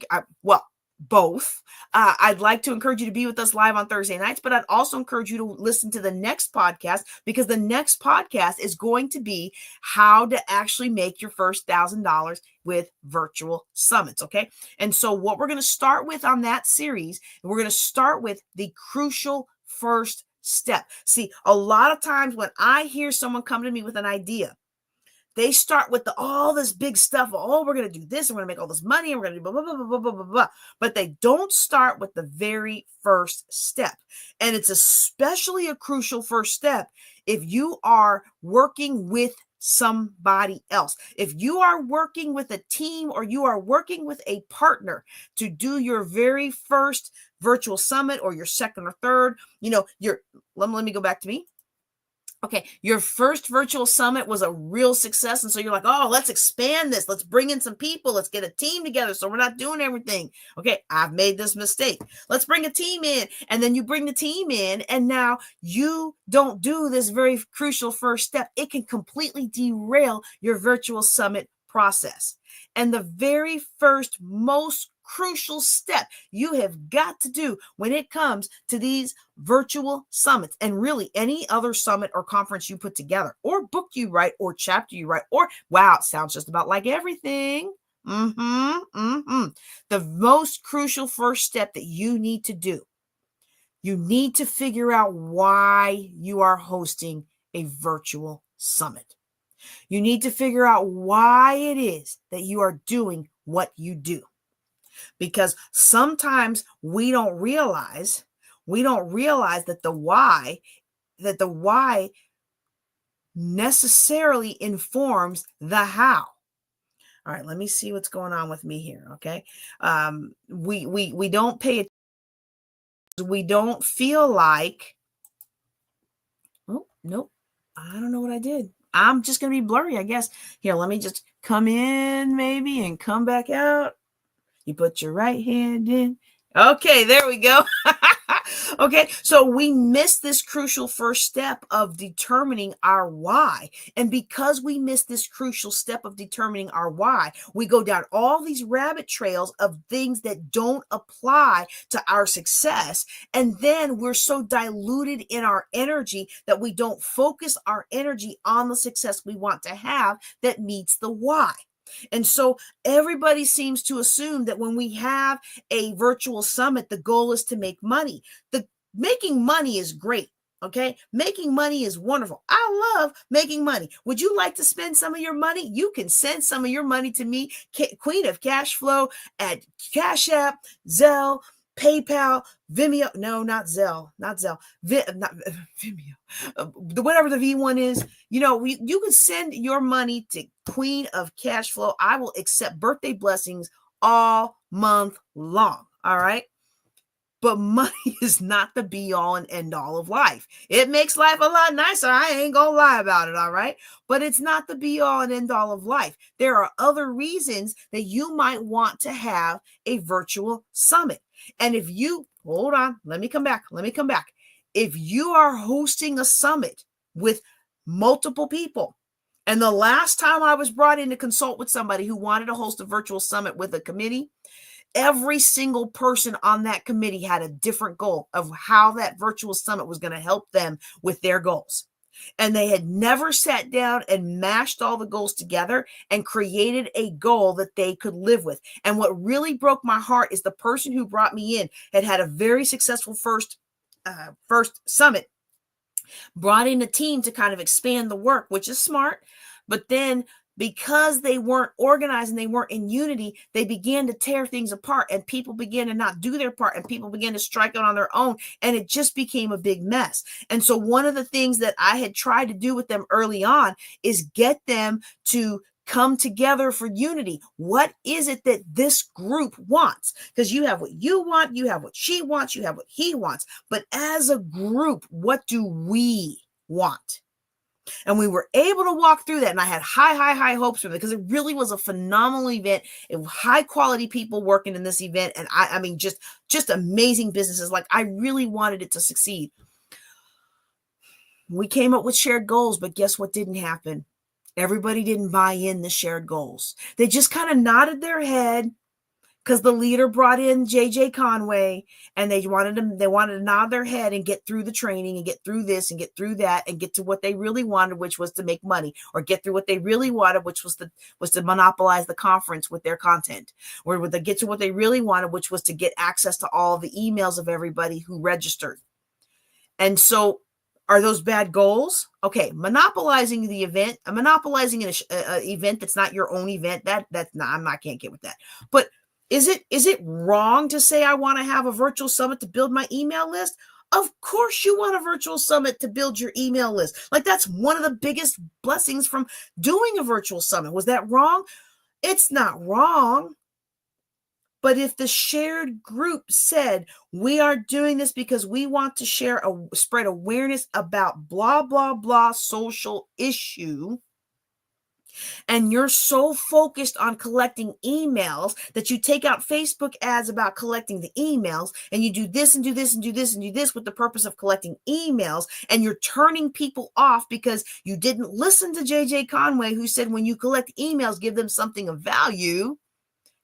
both. I'd like to encourage you to be with us live on Thursday nights, but I'd also encourage you to listen to the next podcast, because the next podcast is going to be how to actually make your first $1,000 with virtual summits. Okay. And so what we're going to start with on that series, we're going to start with the crucial first step. See, a lot of times when I hear someone come to me with an idea, they start with all this big stuff. Oh, we're going to do this. And we're going to make all this money. And we're going to do blah, blah, blah, blah, blah, blah, blah. But they don't start with the very first step. And it's especially a crucial first step if you are working with somebody else. If you are working with a team or you are working with a partner to do your very first virtual summit or your second or third, let me go back to me. Okay, your first virtual summit was a real success. And so you're like, oh, let's expand this. Let's bring in some people. Let's get a team together so we're not doing everything. Okay, I've made this mistake. Let's bring a team in. And then you bring the team in, and now you don't do this very crucial first step. It can completely derail your virtual summit process. And the very first, most crucial step you have got to do when it comes to these virtual summits, and really any other summit or conference you put together or book you write or chapter you write, or wow, it sounds just about like everything. The most crucial first step that you need to do, you need to figure out why you are hosting a virtual summit. You need to figure out why it is that you are doing what you do. Because sometimes we don't realize that the why necessarily informs the how. All right, let me see what's going on with me here. Okay. We don't pay attention. We don't feel like, oh, nope. I don't know what I did. I'm just going to be blurry, I guess. Here, let me just come in maybe and come back out. You put your right hand in. Okay, there we go. Okay, so we miss this crucial first step of determining our why. And because we miss this crucial step of determining our why, we go down all these rabbit trails of things that don't apply to our success. And then we're so diluted in our energy that we don't focus our energy on the success we want to have that meets the why. And so everybody seems to assume that when we have a virtual summit, the goal is to make money. Making money is great. Okay. Making money is wonderful. I love making money. Would you like to spend some of your money? You can send some of your money to me, Queen of Cash Flow, at Cash App, Zelle, PayPal, Vimeo. No, not Zelle, not Vimeo. Whatever the V1 is, you can send your money to Queen of Cash Flow. I will accept birthday blessings all month long. All right. But money is not the be all and end all of life. It makes life a lot nicer. I ain't gonna lie about it. All right. But it's not the be all and end all of life. There are other reasons that you might want to have a virtual summit. And if you, hold on, let me come back. If you are hosting a summit with multiple people, and the last time I was brought in to consult with somebody who wanted to host a virtual summit with a committee, every single person on that committee had a different goal of how that virtual summit was going to help them with their goals. And they had never sat down and mashed all the goals together and created a goal that they could live with. And what really broke my heart is the person who brought me in had a very successful first summit, brought in a team to kind of expand the work, which is smart. But then because they weren't organized and they weren't in unity, they began to tear things apart, and people began to not do their part, and people began to strike out on their own, and it just became a big mess. And so one of the things that I had tried to do with them early on is get them to come together for unity. What is it that this group wants? Because you have what you want, you have what she wants, you have what he wants. But as a group, what do we want? And we were able to walk through that. And I had high hopes for it, because it really was a phenomenal event. It was high quality people working in this event. And I mean, just amazing businesses. Like, I really wanted it to succeed. We came up with shared goals, but guess what didn't happen? Everybody didn't buy in the shared goals. They just kind of nodded their head, because the leader brought in JJ Conway, and they wanted to nod their head and get through the training and get through this and get through that and get to what they really wanted, which was to make money, or get through what they really wanted, which was to monopolize the conference with their content, or would they get to what they really wanted, which was to get access to all the emails of everybody who registered. And so, are those bad goals? Okay, monopolizing the event, monopolizing an event that's not your own event, that's not, I can't get with that. But is it wrong to say I want to have a virtual summit to build my email list? Of course you want a virtual summit to build your email list. Like, that's one of the biggest blessings from doing a virtual summit. Was that wrong? It's not wrong. But if the shared group said, we are doing this because we want to spread awareness about blah, blah, blah social issue, and you're so focused on collecting emails that you take out Facebook ads about collecting the emails, and you do this and do this and do this and do this with the purpose of collecting emails, and you're turning people off because you didn't listen to JJ Conway, who said when you collect emails, give them something of value,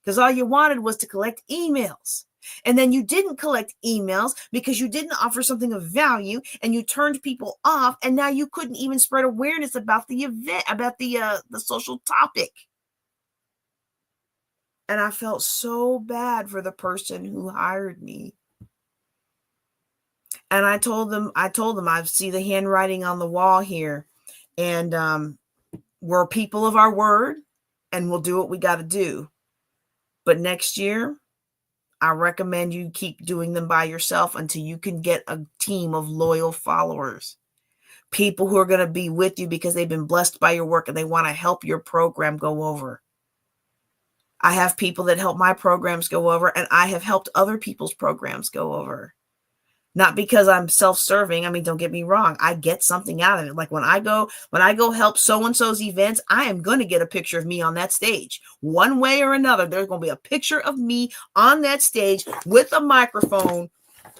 because all you wanted was to collect emails. And then you didn't collect emails because you didn't offer something of value, and you turned people off, and now you couldn't even spread awareness about the event, about the social topic. And I felt so bad for the person who hired me. And I told them, I see the handwriting on the wall here, and we're people of our word, and we'll do what we got to do. But next year, I recommend you keep doing them by yourself until you can get a team of loyal followers, people who are going to be with you because they've been blessed by your work and they want to help your program go over. I have people that help my programs go over, and I have helped other people's programs go over. Not because I'm self-serving. I mean, don't get me wrong. I get something out of it. Like when I go help so-and-so's events, I am going to get a picture of me on that stage. One way or another, there's going to be a picture of me on that stage with a microphone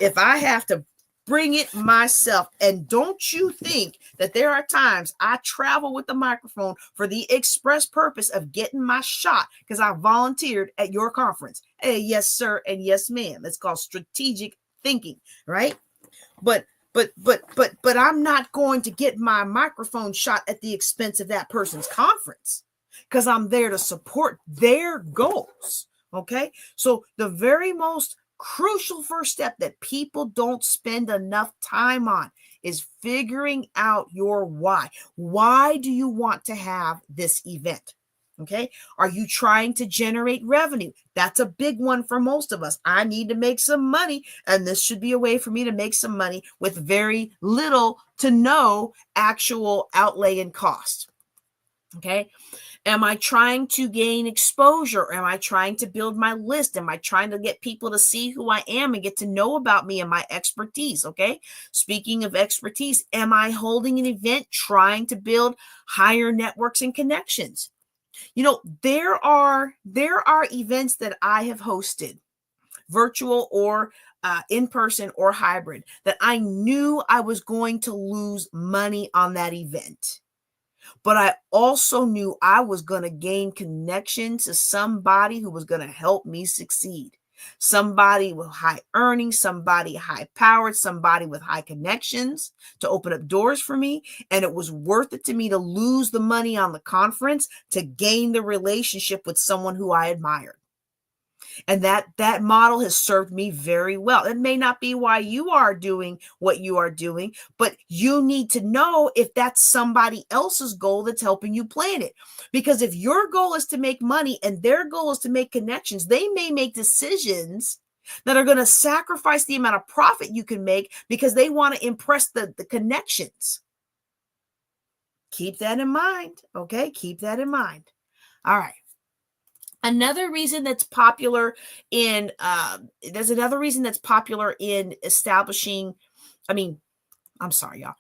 if I have to bring it myself. And don't you think that there are times I travel with the microphone for the express purpose of getting my shot because I volunteered at your conference? Hey, yes, sir, and yes, ma'am. It's called strategic thinking, right? But I'm not going to get my microphone shot at the expense of that person's conference, because I'm there to support their goals. Okay, so the very most crucial first step that people don't spend enough time on is figuring out your why. Why do you want to have this event? Okay. Are you trying to generate revenue? That's a big one for most of us. I need to make some money, and this should be a way for me to make some money with very little to no actual outlay and cost. Okay. Am I trying to gain exposure? Am I trying to build my list? Am I trying to get people to see who I am and get to know about me and my expertise? Okay. Speaking of expertise, am I holding an event trying to build higher networks and connections? You know, there are events that I have hosted, virtual or in person or hybrid, that I knew I was going to lose money on that event. But I also knew I was going to gain connection to somebody who was going to help me succeed. Somebody with high earnings, somebody high powered, somebody with high connections to open up doors for me. And it was worth it to me to lose the money on the conference to gain the relationship with someone who I admired. And that model has served me very well. It may not be why you are doing what you are doing, but you need to know if that's somebody else's goal that's helping you plan it. Because if your goal is to make money and their goal is to make connections, they may make decisions that are going to sacrifice the amount of profit you can make because they want to impress the connections. Keep that in mind. Okay. Keep that in mind. All right. Another reason that's popular in, there's another reason that's popular in establishing, I'm sorry, y'all.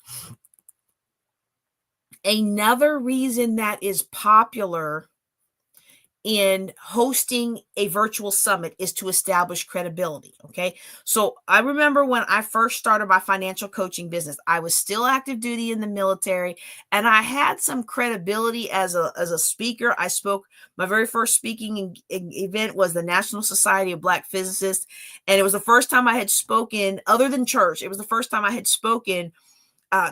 Another reason that is popular in hosting a virtual summit is to establish credibility. Okay. So I remember when I first started my financial coaching business, I was still active duty in the military, and I had some credibility as a speaker. I spoke, my very first speaking event was the National Society of Black Physicists. And it was the first time I had spoken, other than church, it was the first time I had spoken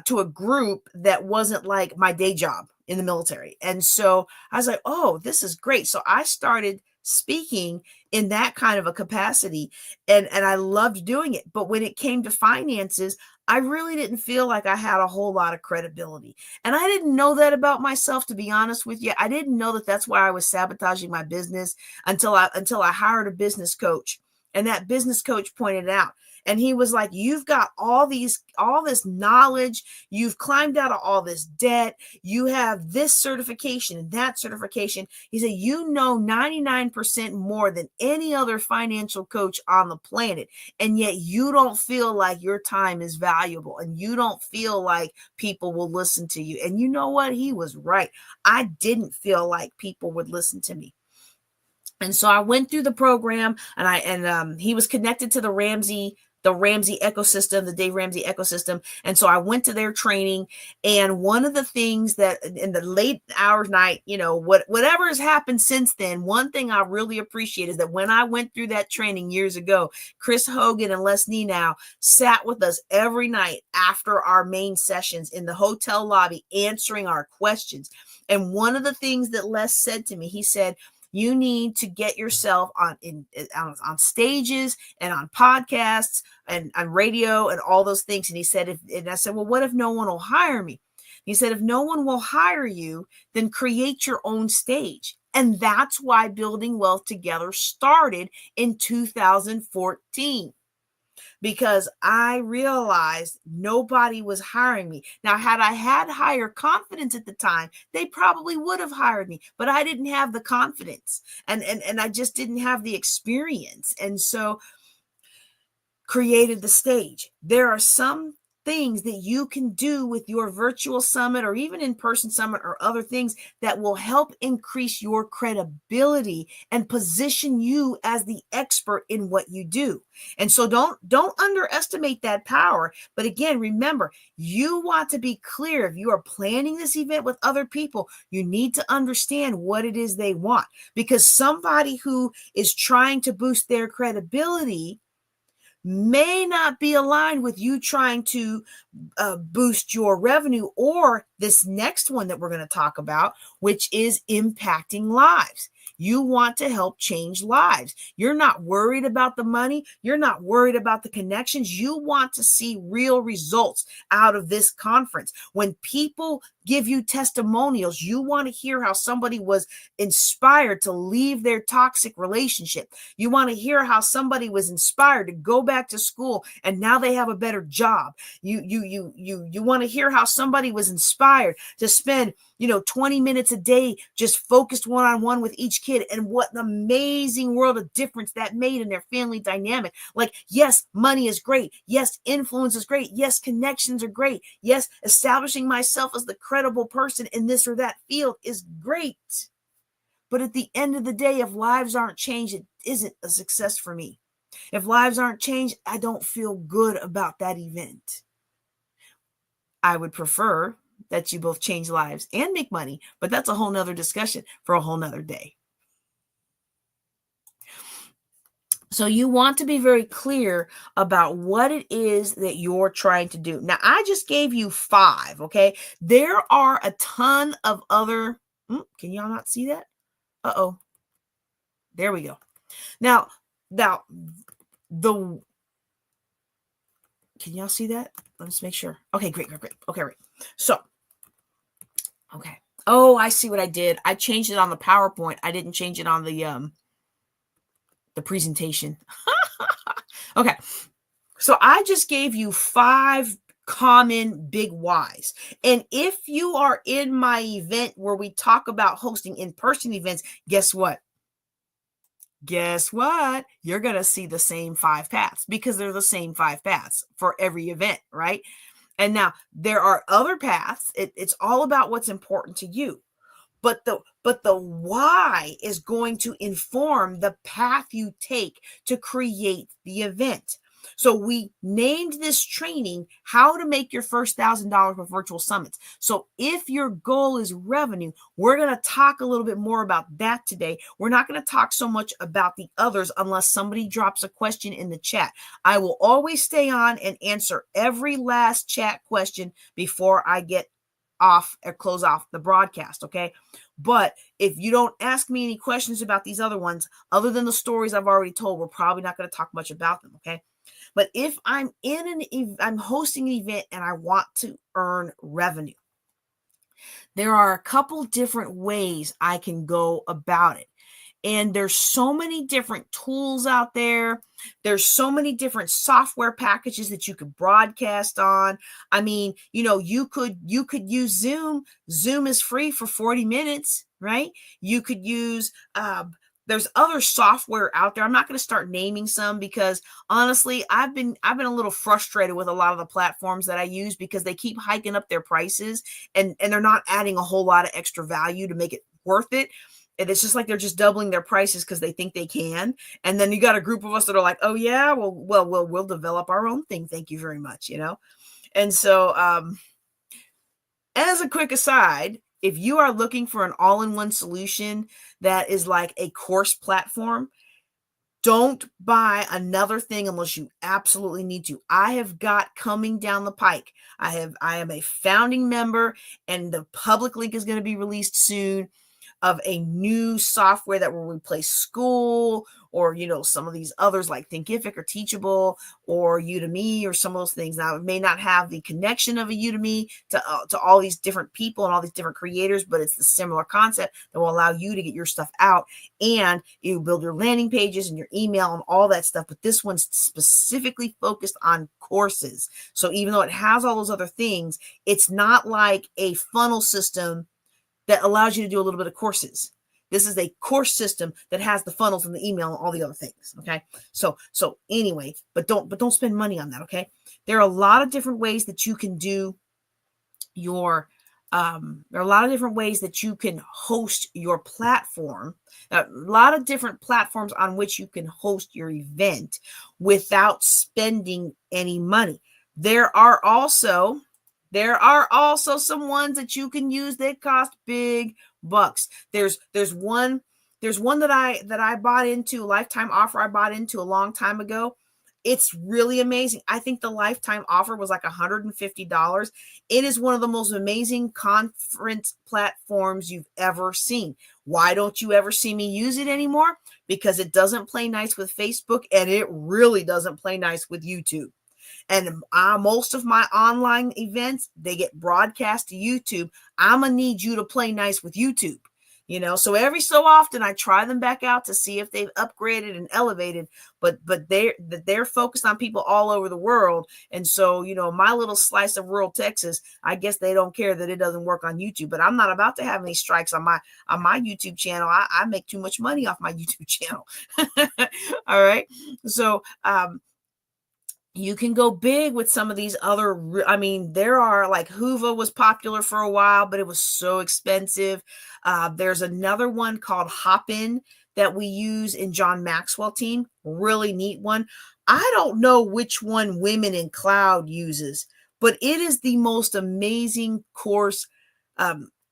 to a group that wasn't like my day job in the military. And so I was like, oh, this is great. So I started speaking in that kind of a capacity, and I loved doing it. But when it came to finances, I really didn't feel like I had a whole lot of credibility. And I didn't know that about myself, to be honest with you. I didn't know that that's why I was sabotaging my business until I hired a business coach. And that business coach pointed it out. And he was like, you've got all this knowledge. You've climbed out of all this debt. You have this certification and that certification. He said, you know 99% more than any other financial coach on the planet. And yet you don't feel like your time is valuable, and you don't feel like people will listen to you. And you know what? He was right. I didn't feel like people would listen to me. And so I went through the program, and he was connected to the Ramsey ecosystem, the Dave Ramsey ecosystem. And so I went to their training. And one of the things that in the late hours night, whatever has happened since then, one thing I really appreciate is that when I went through that training years ago, Chris Hogan and Les Nenow sat with us every night after our main sessions in the hotel lobby, answering our questions. And one of the things that Les said to me, he said, you need to get yourself on stages and on podcasts and on radio and all those things. And he said, and I said, well, what if no one will hire me? He said, if no one will hire you, then create your own stage. And that's why Building Wealth Together started in 2014. Because I realized nobody was hiring me. Now, had I had higher confidence at the time, they probably would have hired me, but I didn't have the confidence, and I just didn't have the experience. And so created the stage. There are some things that you can do with your virtual summit or even in-person summit or other things that will help increase your credibility and position you as the expert in what you do. And so don't underestimate that power. But again, remember, you want to be clear. If you are planning this event with other people, you need to understand what it is they want, because somebody who is trying to boost their credibility may not be aligned with you trying to boost your revenue, or this next one that we're going to talk about, which is impacting lives. You want to help change lives. You're not worried about the money. You're not worried about the connections. You want to see real results out of this conference. When people give you testimonials, you want to hear how somebody was inspired to leave their toxic relationship. You want to hear how somebody was inspired to go back to school and now they have a better job. You want to hear how somebody was inspired to spend 20 minutes a day just focused one-on-one with each kid, and what an amazing world of difference that made in their family dynamic. Like, yes, money is great. Yes, influence is great. Yes, connections are great. Yes, establishing myself as the credible person in this or that field is great. But at the end of the day, if lives aren't changed, it isn't a success for me. If lives aren't changed, I don't feel good about that event. I would prefer that you both change lives and make money, but that's a whole nother discussion for a whole nother day. So you want to be very clear about what it is that you're trying to do. Now, I just gave you 5, okay? There are a ton of other, can y'all not see that? Uh-oh. There we go. Now, can y'all see that? Let's make sure. Okay, great. Okay, right. So, okay. Oh, I see what I did. I changed it on the PowerPoint. I didn't change it on the presentation. Okay. So I just gave you 5 common big whys. And if you are in my event where we talk about hosting in-person events, guess what? You're going to see the same 5 paths, because they're the same 5 paths for every event, right? And now there are other paths. It's all about what's important to you. but the why is going to inform the path you take to create the event. So we named this training How to Make Your First $1,000 with Virtual Summits. So if your goal is revenue, we're going to talk a little bit more about that today. We're not going to talk so much about the others unless somebody drops a question in the chat. I will always stay on and answer every last chat question before I get off or close off the broadcast, okay? But if you don't ask me any questions about these other ones, other than the stories I've already told, we're probably not going to talk much about them, okay? But if I'm I'm hosting an event and I want to earn revenue, there are a couple different ways I can go about it. And there's so many different tools out there. There's so many different software packages that you could broadcast on. I mean, you could use Zoom. Zoom is free for 40 minutes, right? You could use there's other software out there. I'm not going to start naming some because honestly, I've been a little frustrated with a lot of the platforms that I use because they keep hiking up their prices and they're not adding a whole lot of extra value to make it worth it. And it's just like they're just doubling their prices because they think they can. And then you got a group of us that are like, oh yeah, we'll develop our own thing. Thank you very much, And so as a quick aside, if you are looking for an all-in-one solution that is like a course platform, don't buy another thing unless you absolutely need to. I have got coming down the pike. I am a founding member, and the public link is going to be released soon of a new software that will replace school or, some of these others like Thinkific or Teachable or Udemy or some of those things. Now, it may not have the connection of a Udemy to all these different people and all these different creators, but it's the similar concept that will allow you to get your stuff out and you build your landing pages and your email and all that stuff. But this one's specifically focused on courses. So even though it has all those other things, it's not like a funnel system that allows you to do a little bit of courses. This is a course system that has the funnels and the email and all the other things. Okay. So anyway, but don't spend money on that. Okay. There are a lot of different ways that you can do your, there are a lot of different ways that you can host your platform, a lot of different platforms on which you can host your event without spending any money. There are also some ones that you can use that cost big bucks. There's one that I bought into, a lifetime offer I bought into a long time ago. It's really amazing. I think the lifetime offer was like $150. It is one of the most amazing conference platforms you've ever seen. Why don't you ever see me use it anymore? Because it doesn't play nice with Facebook and it really doesn't play nice with YouTube. And most of my online events, they get broadcast to YouTube. I'm going to need you to play nice with YouTube, So every so often I try them back out to see if they've upgraded and elevated, but they're focused on people all over the world. And so, my little slice of rural Texas, I guess they don't care that it doesn't work on YouTube, but I'm not about to have any strikes on my YouTube channel. I make too much money off my YouTube channel. All right. So, you can go big with some of these other, there are like Hoova was popular for a while, but it was so expensive. There's another one called Hopin that we use in John Maxwell team. Really neat one. I don't know which one Women in Cloud uses, but it is the most amazing course,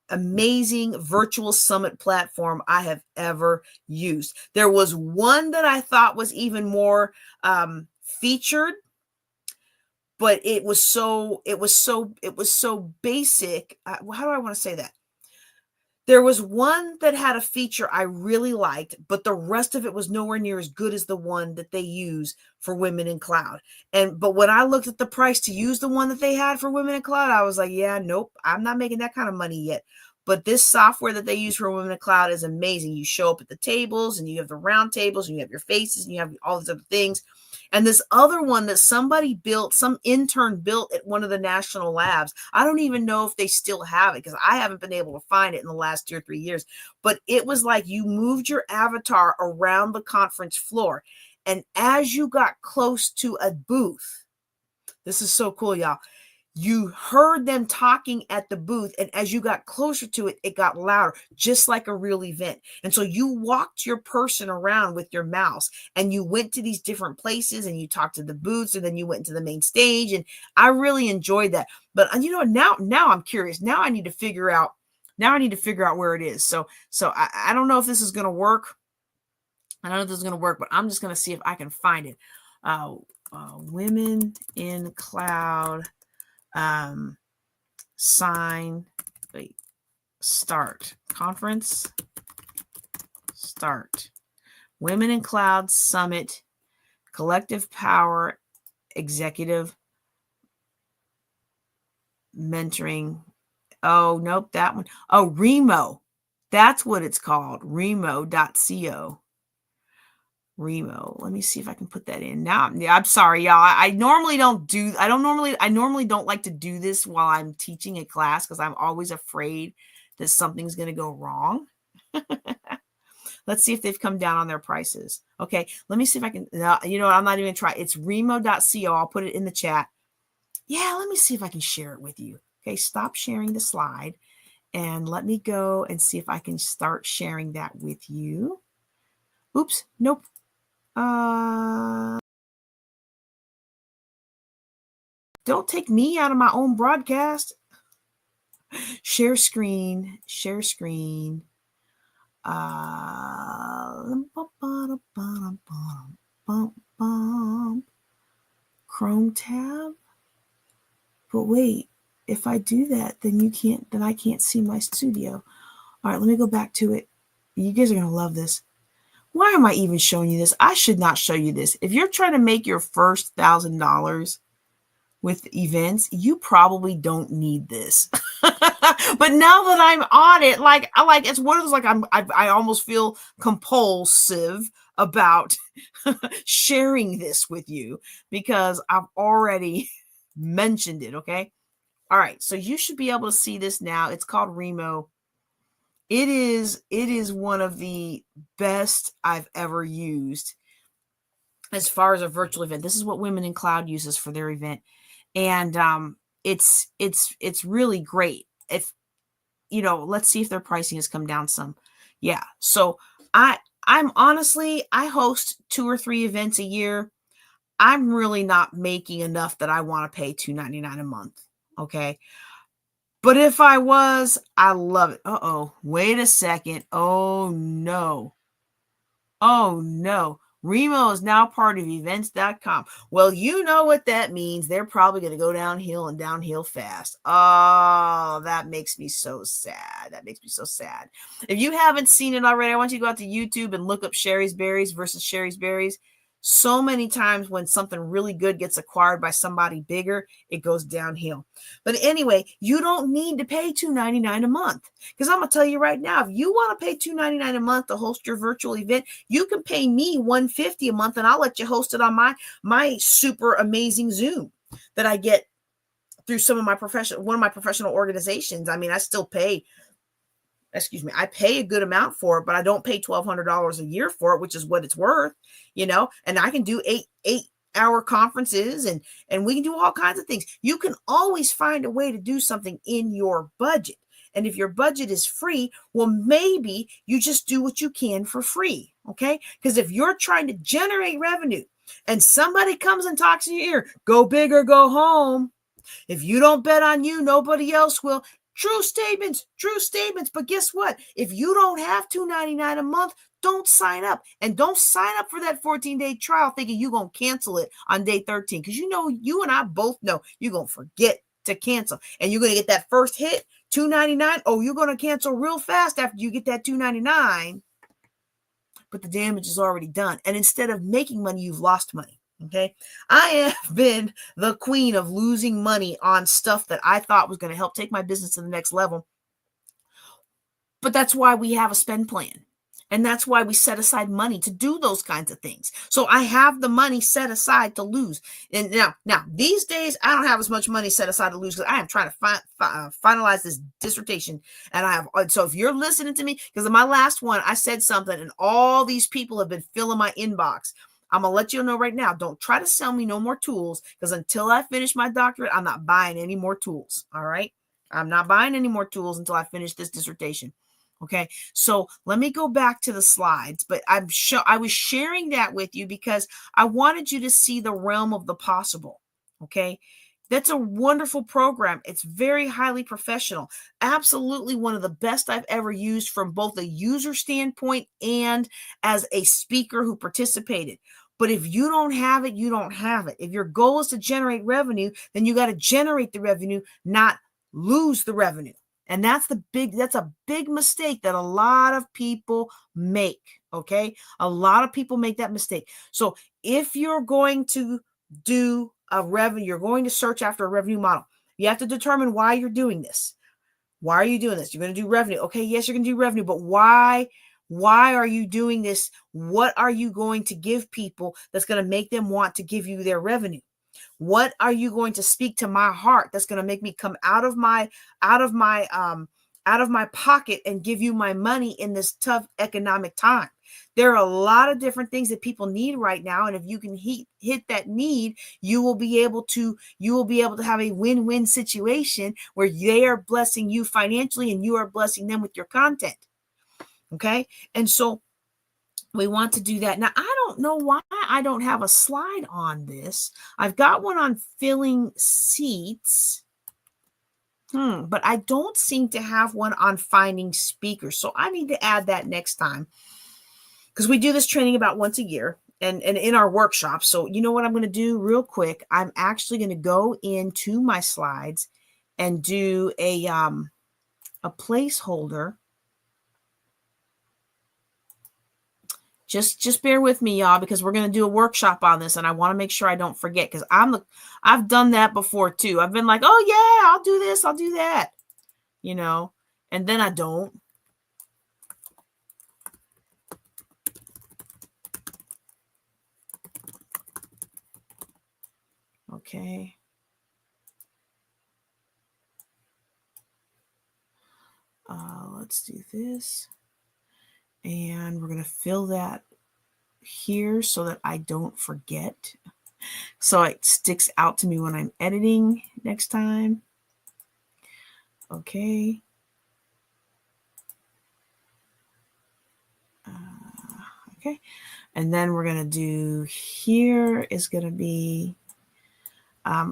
amazing virtual summit platform I have ever used. There was one that I thought was even more featured, but it was so basic. How do I want to say that? There was one that had a feature I really liked, but the rest of it was nowhere near as good as the one that they use for Women in Cloud. But when I looked at the price to use the one that they had for Women in Cloud, I was like, yeah, nope, I'm not making that kind of money yet. But this software that they use for Women in Cloud is amazing. You show up at the tables and you have the round tables and you have your faces and you have all these other things. And this other one that somebody built, some intern built at one of the national labs, I don't even know if they still have it because I haven't been able to find it in the last 2 or 3 years. But it was like you moved your avatar around the conference floor. And as you got close to a booth, this is so cool, y'all. You heard them talking at the booth, and as you got closer to it, it got louder, just like a real event. And so you walked your person around with your mouse, and you went to these different places, and you talked to the booths, and then you went to the main stage, and I really enjoyed that. But now I'm curious. Now I need to figure out. Now I need to figure out where it is. So I don't know if this is going to work. I don't know if this is going to work, but I'm just going to see if I can find it. Women in Cloud. Start conference, start Women in Cloud Summit, Collective Power, Executive Mentoring. Oh, nope, that one. Oh, Remo. That's what it's called. Remo.co. Remo. Let me see if I can put that in now. Yeah, I'm sorry, y'all. I normally don't like to do this while I'm teaching a class because I'm always afraid that something's going to go wrong. Let's see if they've come down on their prices. Okay, let me see if I can. No, I'm not even going to try. It's remo.co. I'll put it in the chat. Yeah, let me see if I can share it with you. Okay, stop sharing the slide and let me go and see if I can start sharing that with you. Oops, nope. Don't take me out of my own broadcast. Share screen. Chrome tab. But wait, if I do that, then I can't see my studio. All right, let me go back to it. You guys are going to love this. Why am I even showing you this? I should not show you this. If you're trying to make your first $1,000 with events, you probably don't need this. But now that I'm on it, it's one of those, I almost feel compulsive about sharing this with you because I've already mentioned it. Okay. All right. So you should be able to see this now. It's called Remo. It is one of the best I've ever used as far as a virtual event. This is what Women in Cloud uses for their event. And it's really great. If let's see if their pricing has come down some. Yeah. So I'm honestly, I host 2 or 3 events a year. I'm really not making enough that I want to pay $2.99 a month. Okay. But if I was, I love it. Wait a second. Oh no. Remo is now part of events.com. Well, you know what that means. They're probably going to go downhill and downhill fast. Oh, that makes me so sad. If you haven't seen it already, I want you to go out to YouTube and look up Sherry's Berries versus Sherry's Berries. So many times when something really good gets acquired by somebody bigger, it goes downhill. But anyway, you don't need to pay $2.99 a month. Because I'm going to tell you right now, if you want to pay $2.99 a month to host your virtual event, you can pay me $150 a month and I'll let you host it on my super amazing Zoom that I get through one of my professional organizations. I mean, I still pay I pay a good amount for it, but I don't pay $1,200 a year for it, which is what it's worth, and I can do eight-hour conferences and we can do all kinds of things. You can always find a way to do something in your budget. And if your budget is free, well, maybe you just do what you can for free. Okay. Because if you're trying to generate revenue and somebody comes and talks in your ear, go big or go home. If you don't bet on you, nobody else will. True statements. But guess what? If you don't have $2.99 a month, don't sign up. And don't sign up for that 14-day trial thinking you're going to cancel it on day 13. Because you and I both know you're going to forget to cancel. And you're going to get that first hit, $2.99. Oh, you're going to cancel real fast after you get that $2.99. But the damage is already done. And instead of making money, you've lost money. Okay. I have been the queen of losing money on stuff that I thought was going to help take my business to the next level. But that's why we have a spend plan. And that's why we set aside money to do those kinds of things. So I have the money set aside to lose. And now these days, I don't have as much money set aside to lose because I am trying to finalize this dissertation. And so if you're listening to me, because in my last one, I said something and all these people have been filling my inbox. I'm going to let you know right now, don't try to sell me no more tools, because until I finish my doctorate, I'm not buying any more tools. All right. I'm not buying any more tools until I finish this dissertation. Okay. So let me go back to the slides, but I was sharing that with you because I wanted you to see the realm of the possible. Okay. That's a wonderful program. It's very highly professional. Absolutely one of the best I've ever used from both a user standpoint and as a speaker who participated. But if you don't have it, you don't have it. If your goal is to generate revenue, then you got to generate the revenue, not lose the revenue. And that's a big mistake that a lot of people make. Okay. A lot of people make that mistake. So if you're going to do a revenue, you're going to search after a revenue model, you have to determine why you're doing this. Why are you doing this? You're going to do revenue. Okay. Yes, you're going to do revenue, but why are you doing this? What are you going to give people that's going to make them want to give you their revenue? What are you going to speak to my heart that's going to make me come out of my pocket and give you my money in this tough economic time? There are a lot of different things that people need right now, and if you can hit that need, you will be able to have a win-win situation where they are blessing you financially and you are blessing them with your content. Okay? And so we want to do that. Now, I don't know why I don't have a slide on this. I've got one on filling seats, but I don't seem to have one on finding speakers. So I need to add that next time, because we do this training about once a year and in our workshop. So you know what I'm going to do real quick? I'm actually going to go into my slides and do a placeholder. Just bear with me, y'all, because we're going to do a workshop on this, and I want to make sure I don't forget, because I've done that before too. I've been like, oh yeah, I'll do this, I'll do that, and then I don't. Okay. Let's do this. And we're going to fill that here so that I don't forget. So it sticks out to me when I'm editing next time. Okay. Okay. And then we're going to do here is going to be,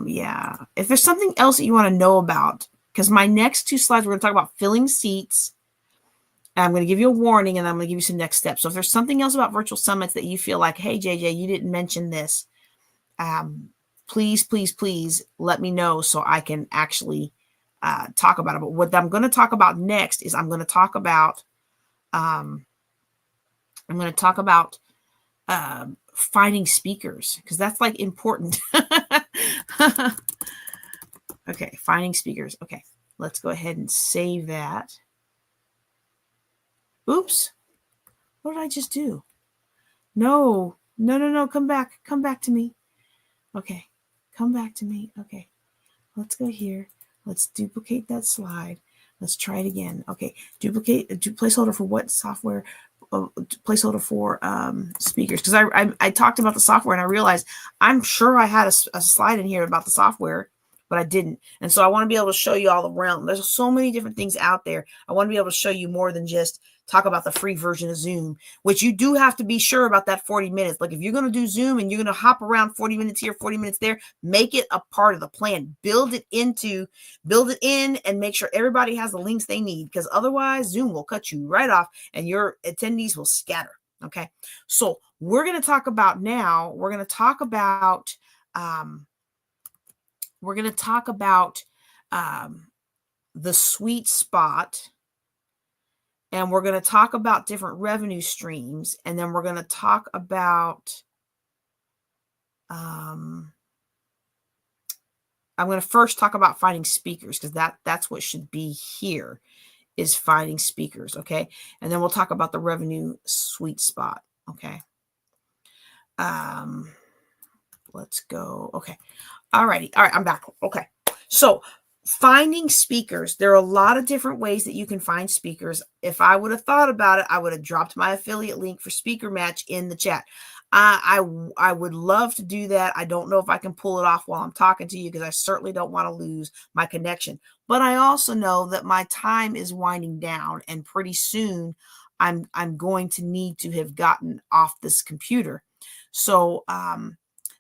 yeah. If there's something else that you want to know about, because my next two slides, we're going to talk about filling seats. I'm going to give you a warning, and I'm going to give you some next steps. So if there's something else about virtual summits that you feel like, hey, JJ, you didn't mention this, please, please, please let me know so I can actually talk about it. But what I'm going to talk about next is I'm going to talk about finding speakers, because that's like important. Okay, finding speakers. Okay, let's go ahead and save that. Oops. What did I just do? No. Come back to me. Okay. Come back to me. Okay. Let's go here. Let's duplicate that slide. Let's try it again. Okay. Duplicate placeholder for what software? Placeholder for speakers. Because I talked about the software, and I realized I'm sure I had a slide in here about the software, but I didn't. And so I want to be able to show you all the realm. There's so many different things out there. I want to be able to show you more than just talk about the free version of Zoom, which you do have to be sure about that 40 minutes. Like if you're going to do Zoom and you're going to hop around 40 minutes here, 40 minutes there, make it a part of the plan. Build it in and make sure everybody has the links they need, because otherwise Zoom will cut you right off and your attendees will scatter. Okay. So we're going to talk about the sweet spot, and we're going to talk about different revenue streams, and then we're going to talk about I'm going to first talk about finding speakers, because that's what should be here, is finding speakers. Okay. And then we'll talk about the revenue sweet spot. Okay. Let's go. Okay. All righty. All right. I'm back. Okay. So finding speakers, there are a lot of different ways that you can find speakers. If I would have thought about it, I would have dropped my affiliate link for Speaker Match in the chat. I would love to do that. I don't know if I can pull it off while I'm talking to you because I certainly don't want to lose my connection. But I also know that my time is winding down, and pretty soon I'm going to need to have gotten off this computer. So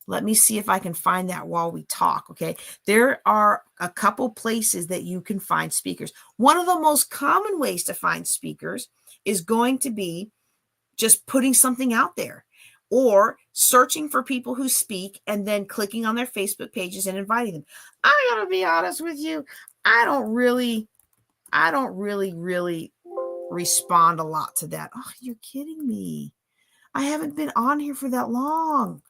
let me see if I can find that while we talk. Okay. There are a couple places that you can find speakers. One of the most common ways to find speakers is going to be just putting something out there, or searching for people who speak and then clicking on their Facebook pages and inviting them. I gotta be honest with you. I don't really respond a lot to that. Oh, you're kidding me. I haven't been on here for that long.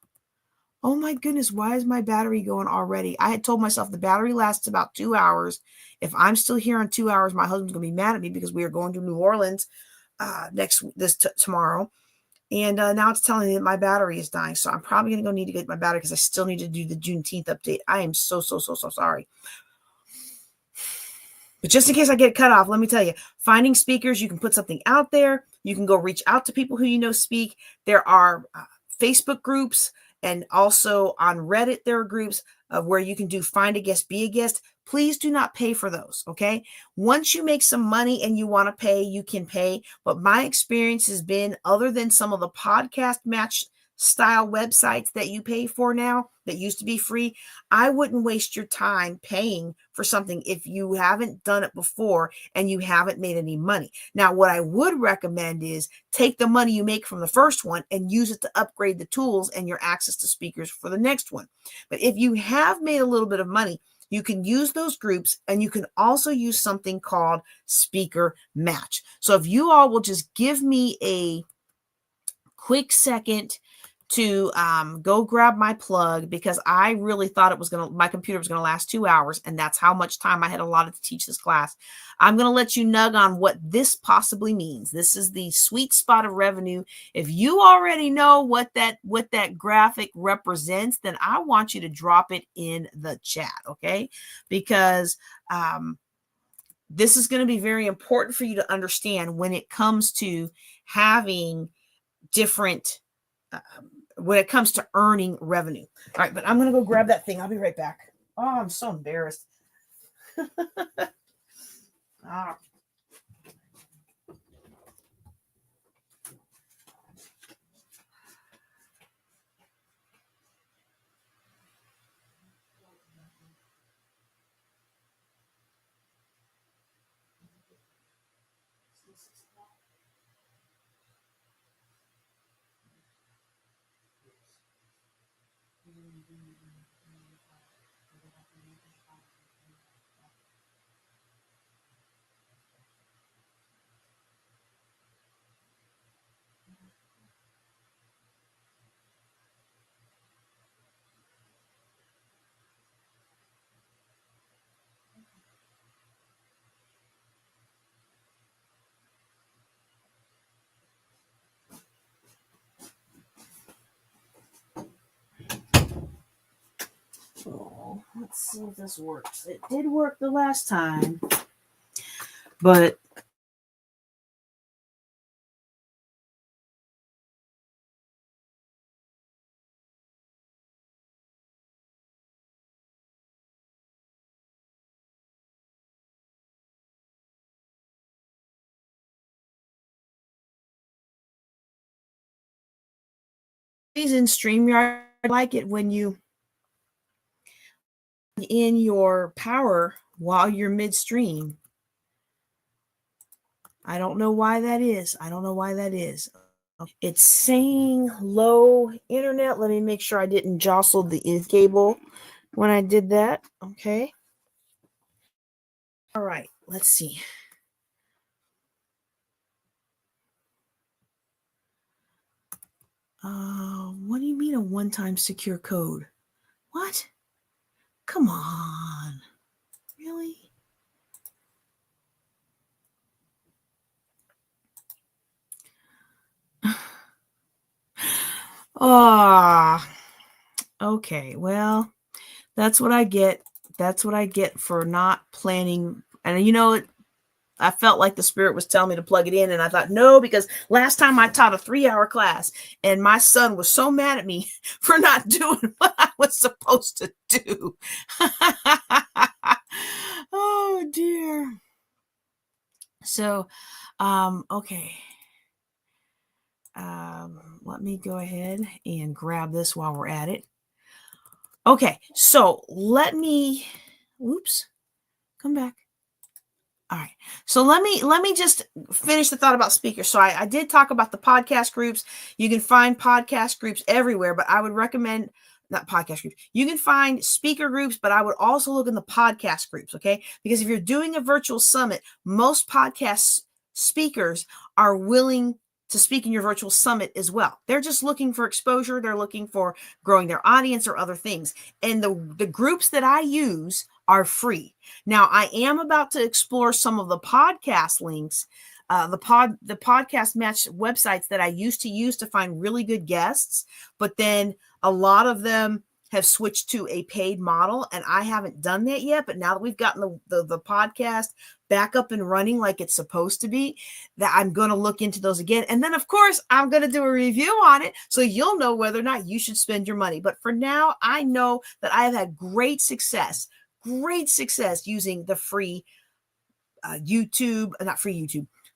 Oh my goodness, why is my battery going already? I had told myself the battery lasts about 2 hours. If I'm still here in 2 hours, my husband's going to be mad at me because we are going to New Orleans tomorrow. And now it's telling me that my battery is dying. So I'm probably going to go need to get my battery because I still need to do the Juneteenth update. I am so sorry. But just in case I get cut off, let me tell you, finding speakers, you can put something out there. You can go reach out to people who you know speak. There are Facebook groups, and also on Reddit, there are groups where you can do find a guest, be a guest. Please do not pay for those, okay? Once you make some money and you want to pay, you can pay. But my experience has been, other than some of the podcast match style websites that you pay for now that used to be free, I wouldn't waste your time paying for something if you haven't done it before and you haven't made any money. Now, what I would recommend is take the money you make from the first one and use it to upgrade the tools and your access to speakers for the next one. But if you have made a little bit of money, you can use those groups, and you can also use something called Speaker Match. So if you all will just give me a quick second to go grab my plug, because I really thought my computer was going to last 2 hours, and that's how much time I had allotted to teach this class. I'm going to let you nug on what this possibly means. This is the sweet spot of revenue. If you already know what that graphic represents, then I want you to drop it in the chat, okay? Because this is going to be very important for you to understand when it comes to having different when it comes to earning revenue. All right, but I'm going to go grab that thing. I'll be right back. Oh, I'm so embarrassed. Ah. Oh, let's see if this works. It did work the last time, but in StreamYard, I like it when you in your power while you're midstream. I don't know why that is. It's saying low internet. Let me make sure I didn't jostle the cable when I did that. Okay. All right. Let's see. What do you mean a one-time secure code? What? Come on. Really? Okay. Well, that's what I get. That's what I get for not planning. And you know, I felt like the Spirit was telling me to plug it in. And I thought, no, because last time I taught a 3-hour class and my son was so mad at me for not doing what I was supposed to do. Oh, dear. So, okay. Let me go ahead and grab this while we're at it. Okay, so let me, oops, come back. All right. So let me just finish the thought about speakers. So I did talk about the podcast groups. You can find podcast groups everywhere, but I would recommend not podcast groups. You can find speaker groups, but I would also look in the podcast groups, okay? Because if you're doing a virtual summit, most podcast speakers are willing to speak in your virtual summit as well. They're just looking for exposure. They're looking for growing their audience or other things. And the groups that I use are free. Now, I am about to explore some of the podcast links, the podcast match websites that I used to use to find really good guests, but then a lot of them have switched to a paid model, and I haven't done that yet. But now that we've gotten the podcast back up and running like it's supposed to be, that I'm going to look into those again. And then, of course, I'm going to do a review on it so you'll know whether or not you should spend your money. But for now, I know that I have had great success using the free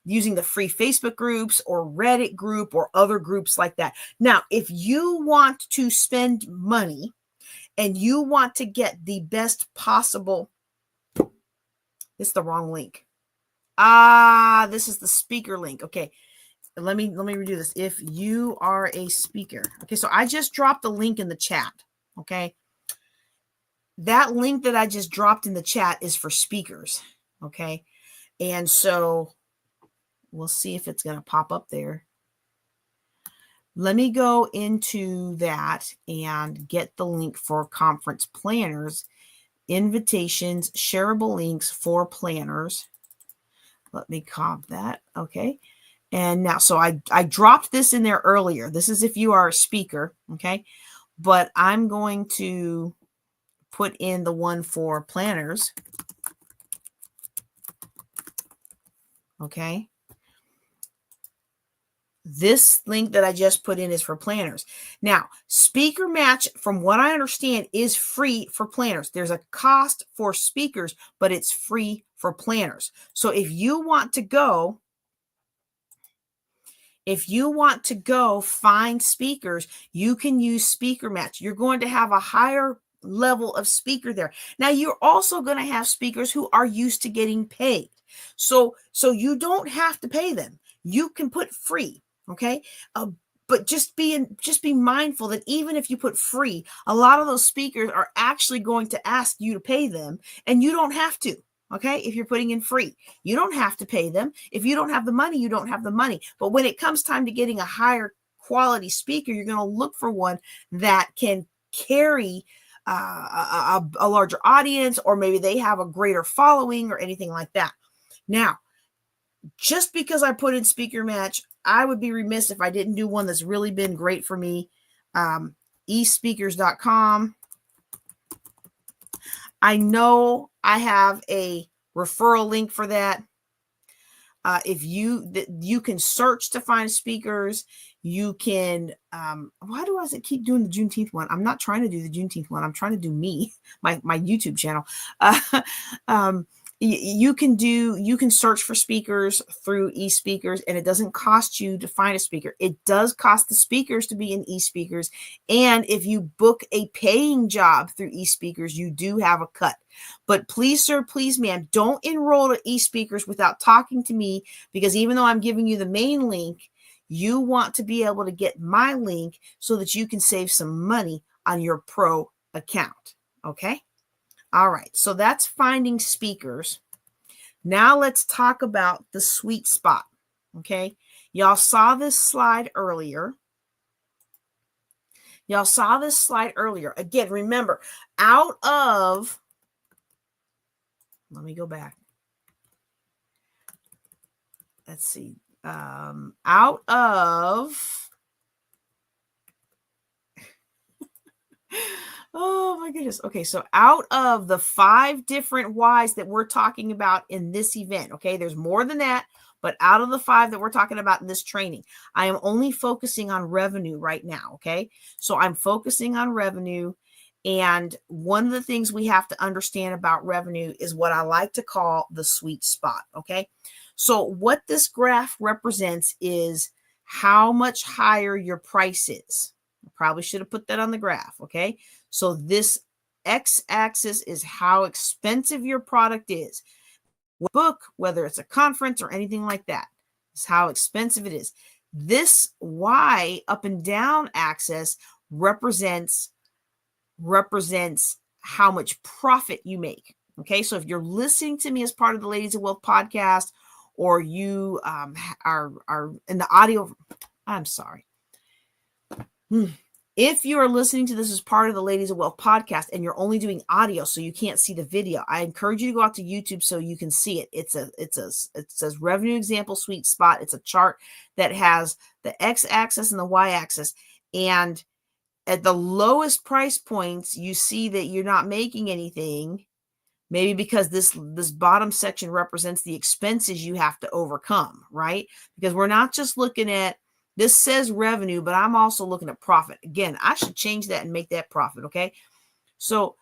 using the free Facebook groups or Reddit group or other groups like that. Now, if you want to spend money and you want to get the best possible, it's the wrong link. This is the speaker link. Okay. Let me redo this. If you are a speaker. Okay. So I just dropped the link in the chat. Okay. That link that I just dropped in the chat is for speakers. Okay. And so we'll see if it's going to pop up there. Let me go into that and get the link for conference planners, invitations, shareable links for planners. Let me copy that. Okay. And now, so I dropped this in there earlier. This is if you are a speaker. Okay. But I'm going to put in the one for planners. Okay. This link that I just put in is for planners. Now, Speaker Match, from what I understand, is free for planners. There's a cost for speakers, but it's free for planners. So if you want to go find speakers, you can use Speaker Match. You're going to have a higher level of speaker there. Now, you're also going to have speakers who are used to getting paid. So you don't have to pay them. You can put free, okay? But just be mindful that even if you put free, a lot of those speakers are actually going to ask you to pay them, and you don't have to. Okay, if you're putting in free, you don't have to pay them. If you don't have the money, you don't have the money. But when it comes time to getting a higher quality speaker, you're going to look for one that can carry a larger audience, or maybe they have a greater following or anything like that. Now, just because I put in Speaker Match, I would be remiss if I didn't do one that's really been great for me. eSpeakers.com. I know I have a referral link for that. If you can search to find speakers, you can, why do I keep doing the Juneteenth one? I'm not trying to do the Juneteenth one. I'm trying to do me, my YouTube channel. You can search for speakers through eSpeakers, and it doesn't cost you to find a speaker. It does cost the speakers to be in eSpeakers. And if you book a paying job through eSpeakers, you do have a cut. But please, sir, please, ma'am, don't enroll to eSpeakers without talking to me, because even though I'm giving you the main link, you want to be able to get my link so that you can save some money on your pro account. Okay? All right, so that's finding speakers. Now let's talk about the sweet spot, okay? Y'all saw this slide earlier. Again, remember, let me go back. Let's see. Out of Oh my goodness. Okay, so out of the 5 different whys that we're talking about in this event, okay, there's more than that, but out of the 5 that we're talking about in this training, I am only focusing on revenue right now, okay? So I'm focusing on revenue, and one of the things we have to understand about revenue is what I like to call the sweet spot, okay? So what this graph represents is how much higher your price is. I probably should have put that on the graph, okay? So this x-axis is how expensive your product is. Book, whether it's a conference or anything like that, is how expensive it is. This y up and down axis represents how much profit you make. Okay, so if you're listening to me as part of the Ladies of Wealth podcast, or you are in the audio, I'm sorry. If you are listening to this as part of the Ladies of Wealth podcast and you're only doing audio, so you can't see the video, I encourage you to go out to YouTube so you can see it. It says revenue example sweet spot. It's a chart that has the x-axis and the y-axis, and at the lowest price points, you see that you're not making anything, maybe because this bottom section represents the expenses you have to overcome, right? Because we're not just looking at, this says revenue, but I'm also looking at profit. Again, I should change that and make that profit, okay? So,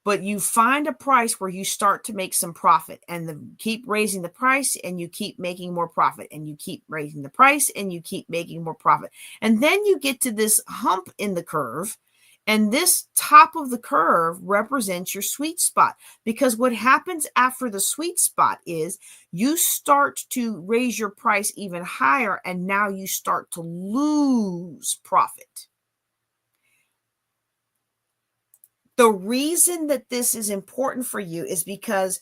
but you find a price where you start to make some profit, and keep raising the price, and you keep making more profit, and you keep raising the price, and you keep making more profit. And then you get to this hump in the curve, and this top of the curve represents your sweet spot, because what happens after the sweet spot is you start to raise your price even higher, and now you start to lose profit. The reason that this is important for you is because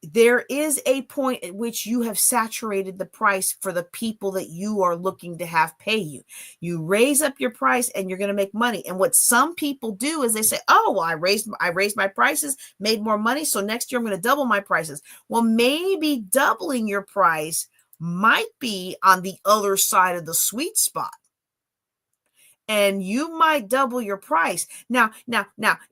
there is a point at which you have saturated the price for the people that you are looking to have pay you. You raise up your price and you're going to make money. And what some people do is they say, oh, well, I raised my prices, made more money, so next year I'm going to double my prices. Well, maybe doubling your price might be on the other side of the sweet spot, and you might double your price. Now,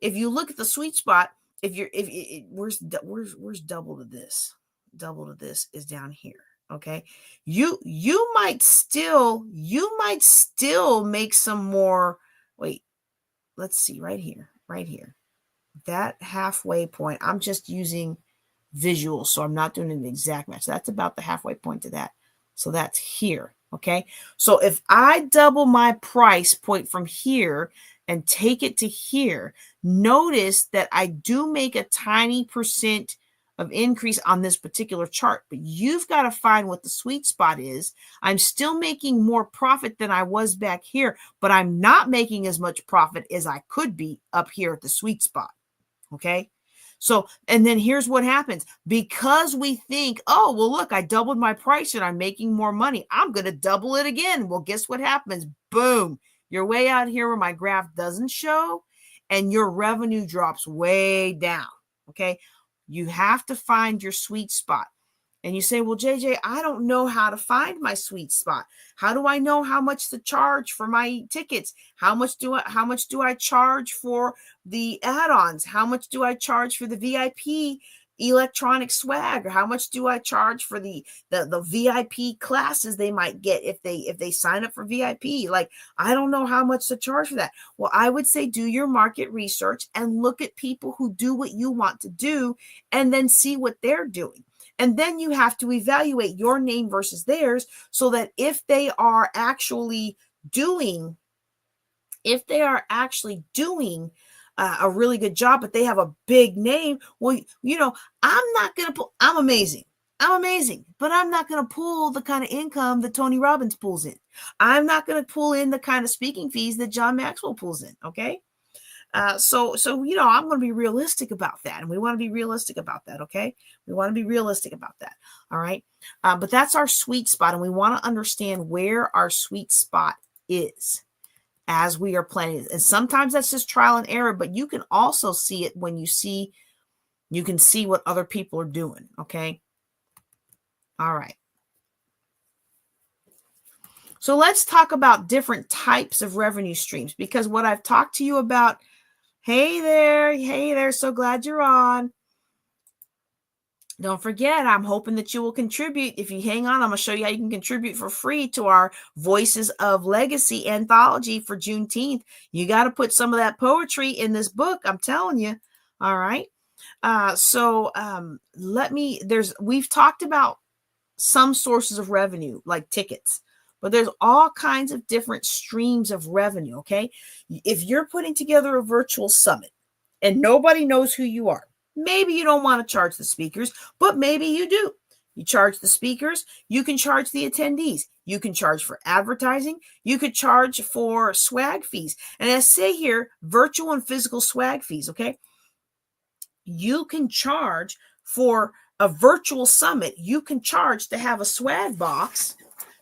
if you look at the sweet spot, where's double to this? Double to this is down here. Okay. You might still make some more. Wait, let's see right here. That halfway point, I'm just using visual, so I'm not doing an exact match. That's about the halfway point to that. So that's here. Okay. So if I double my price point from here and take it to here, notice that I do make a tiny percent of increase on this particular chart, but you've got to find what the sweet spot is. I'm still making more profit than I was back here, but I'm not making as much profit as I could be up here at the sweet spot. Okay. So, and then here's what happens. Because we think, oh, well, look, I doubled my price and I'm making more money, I'm going to double it again. Well, guess what happens? Boom. You're way out here where my graph doesn't show, and your revenue drops way down. Okay. You have to find your sweet spot. And you say, well, JJ, I don't know how to find my sweet spot. How do I know how much to charge for my tickets? How much do I charge for the add-ons? How much do I charge for the VIP electronic swag? Or how much do I charge for the VIP classes they might get if they sign up for VIP? Like, I don't know how much to charge for that. Well, I would say do your market research and look at people who do what you want to do, and then see what they're doing. And then you have to evaluate your name versus theirs, so that if they are actually doing a really good job, but they have a big name, well, I'm amazing, but I'm not going to pull the kind of income that Tony Robbins pulls in. I'm not going to pull in the kind of speaking fees that John Maxwell pulls in. Okay. So I'm going to be realistic about that, and we want to be realistic about that. Okay. We want to be realistic about that. All right. But that's our sweet spot, and we want to understand where our sweet spot is as we are planning. And sometimes that's just trial and error, but you can also see it when you can see what other people are doing. Okay. All right. So let's talk about different types of revenue streams, because what I've talked to you about, Hey there. Hey there. So glad you're on. Don't forget, I'm hoping that you will contribute. If you hang on, I'm going to show you how you can contribute for free to our Voices of Legacy anthology for Juneteenth. You got to put some of that poetry in this book. I'm telling you. All right. We've talked about some sources of revenue like tickets, but there's all kinds of different streams of revenue. Okay. If you're putting together a virtual summit and nobody knows who you are, maybe you don't want to charge the speakers, but maybe you do. You charge the speakers, you can charge the attendees, you can charge for advertising, you could charge for swag fees. And I say here, virtual and physical swag fees, okay? You can charge for a virtual summit. You can charge to have a swag box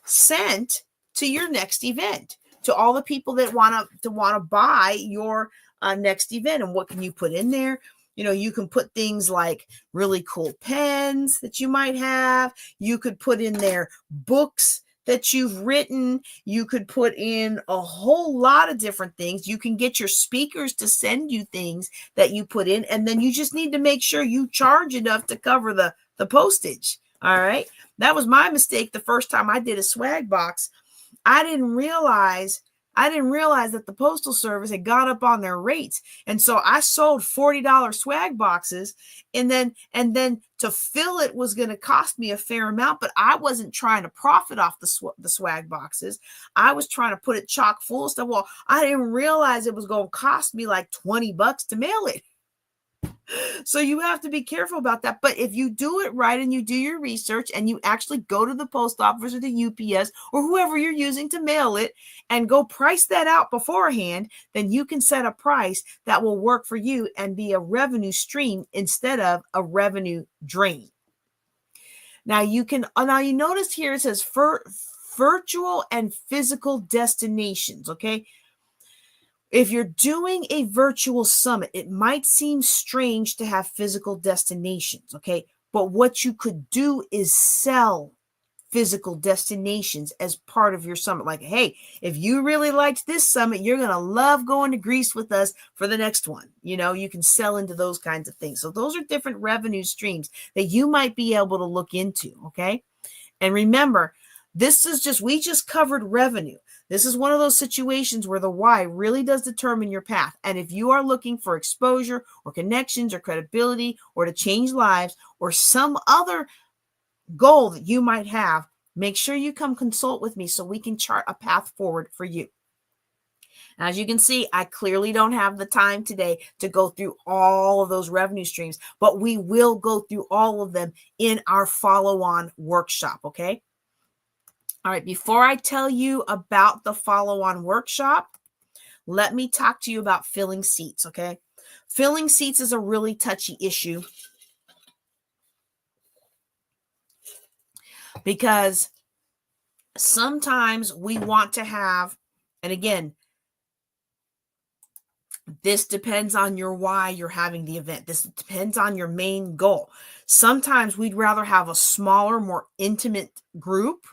sent to your next event, to all the people that want to buy your next event. And what can you put in there? You can put things like really cool pens that you might have. You could put in there books that you've written. You could put in a whole lot of different things. You can get your speakers to send you things that you put in, and then you just need to make sure you charge enough to cover the postage. All right. That was my mistake the first time I did a swag box. I didn't realize that the Postal Service had gone up on their rates. And so I sold $40 swag boxes, and then to fill it was going to cost me a fair amount, but I wasn't trying to profit off the swag boxes. I was trying to put it chock full of stuff. Well, I didn't realize it was going to cost me like $20 to mail it. So you have to be careful about that. But if you do it right and you do your research and you actually go to the post office or the UPS or whoever you're using to mail it and go price that out beforehand, then you can set a price that will work for you and be a revenue stream instead of a revenue drain. Now you notice here it says virtual and physical destinations, okay? If you're doing a virtual summit, it might seem strange to have physical destinations, okay? But what you could do is sell physical destinations as part of your summit. Like, hey, if you really liked this summit, you're going to love going to Greece with us for the next one. You can sell into those kinds of things. So those are different revenue streams that you might be able to look into, okay? And remember, we just covered revenue. This is one of those situations where the why really does determine your path. And if you are looking for exposure or connections or credibility or to change lives or some other goal that you might have, make sure you come consult with me so we can chart a path forward for you. As you can see, I clearly don't have the time today to go through all of those revenue streams, but we will go through all of them in our follow-on workshop, okay? All right, before I tell you about the follow-on workshop, let me talk to you about filling seats, okay? Filling seats is a really touchy issue because sometimes we want to have, and again, this depends on your why you're having the event. This depends on your main goal. Sometimes we'd rather have a smaller, more intimate group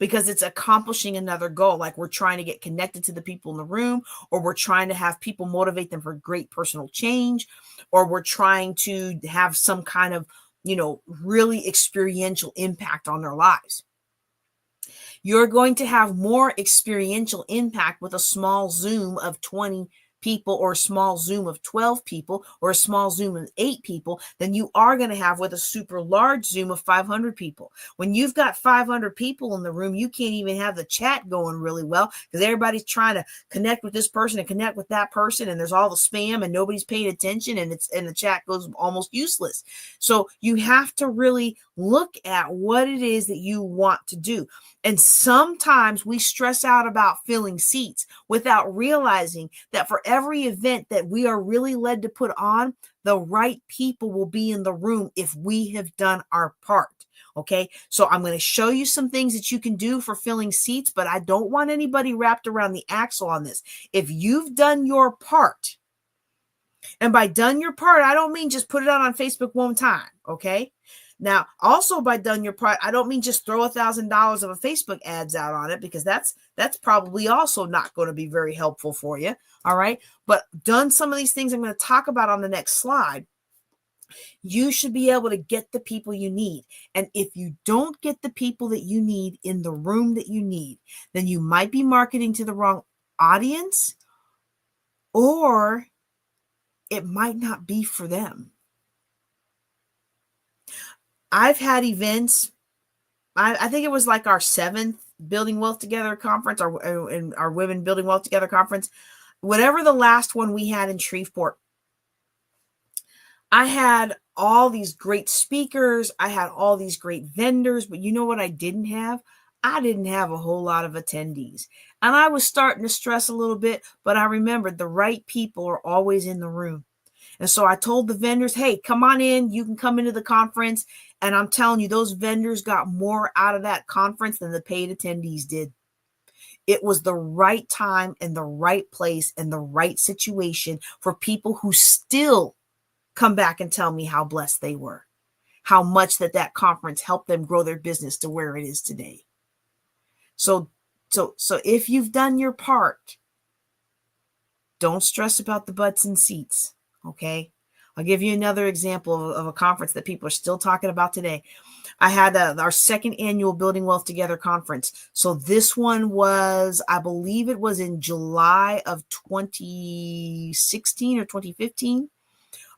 because it's accomplishing another goal. Like we're trying to get connected to the people in the room, or we're trying to have people motivate them for great personal change, or we're trying to have some kind of, really experiential impact on their lives. You're going to have more experiential impact with a small Zoom of 20 people or a small Zoom of 12 people or a small Zoom of 8 people than you are going to have with a super large Zoom of 500 people. When you've got 500 people in the room, you can't even have the chat going really well because everybody's trying to connect with this person and connect with that person, and there's all the spam and nobody's paying attention, and the chat goes almost useless. So you have to really look at what it is that you want to do. And sometimes we stress out about filling seats without realizing that for every event that we are really led to put on, the right people will be in the room if we have done our part. Okay, so I'm going to show you some things that you can do for filling seats, but I don't want anybody wrapped around the axle on this. If you've done your part, And by done your part, I don't mean just put it out on Facebook one time, okay? Now, also by done your part, I don't mean just throw $1,000 of a Facebook ads out on it, because that's probably also not going to be very helpful for you, all right? But done some of these things I'm going to talk about on the next slide, you should be able to get the people you need. And if you don't get the people that you need in the room that you need, then you might be marketing to the wrong audience, or it might not be for them. I've had events, I think it was like our 7th Building Wealth Together conference, our Women Building Wealth Together conference, whatever the last one we had in Shreveport. I had all these great speakers. I had all these great vendors, but you know what I didn't have? I didn't have a whole lot of attendees. And I was starting to stress a little bit, but I remembered the right people are always in the room. And so I told the vendors, hey, come on in. You can come into the conference. And I'm telling you, those vendors got more out of that conference than the paid attendees did. It was the right time and the right place and the right situation for people who still come back and tell me how blessed they were, how much that conference helped them grow their business to where it is today. So if you've done your part, don't stress about the butts and seats. Okay. I'll give you another example of a conference that people are still talking about today. I had our 2nd annual Building Wealth Together conference. So this one was, I believe it was in July of 2016 or 2015.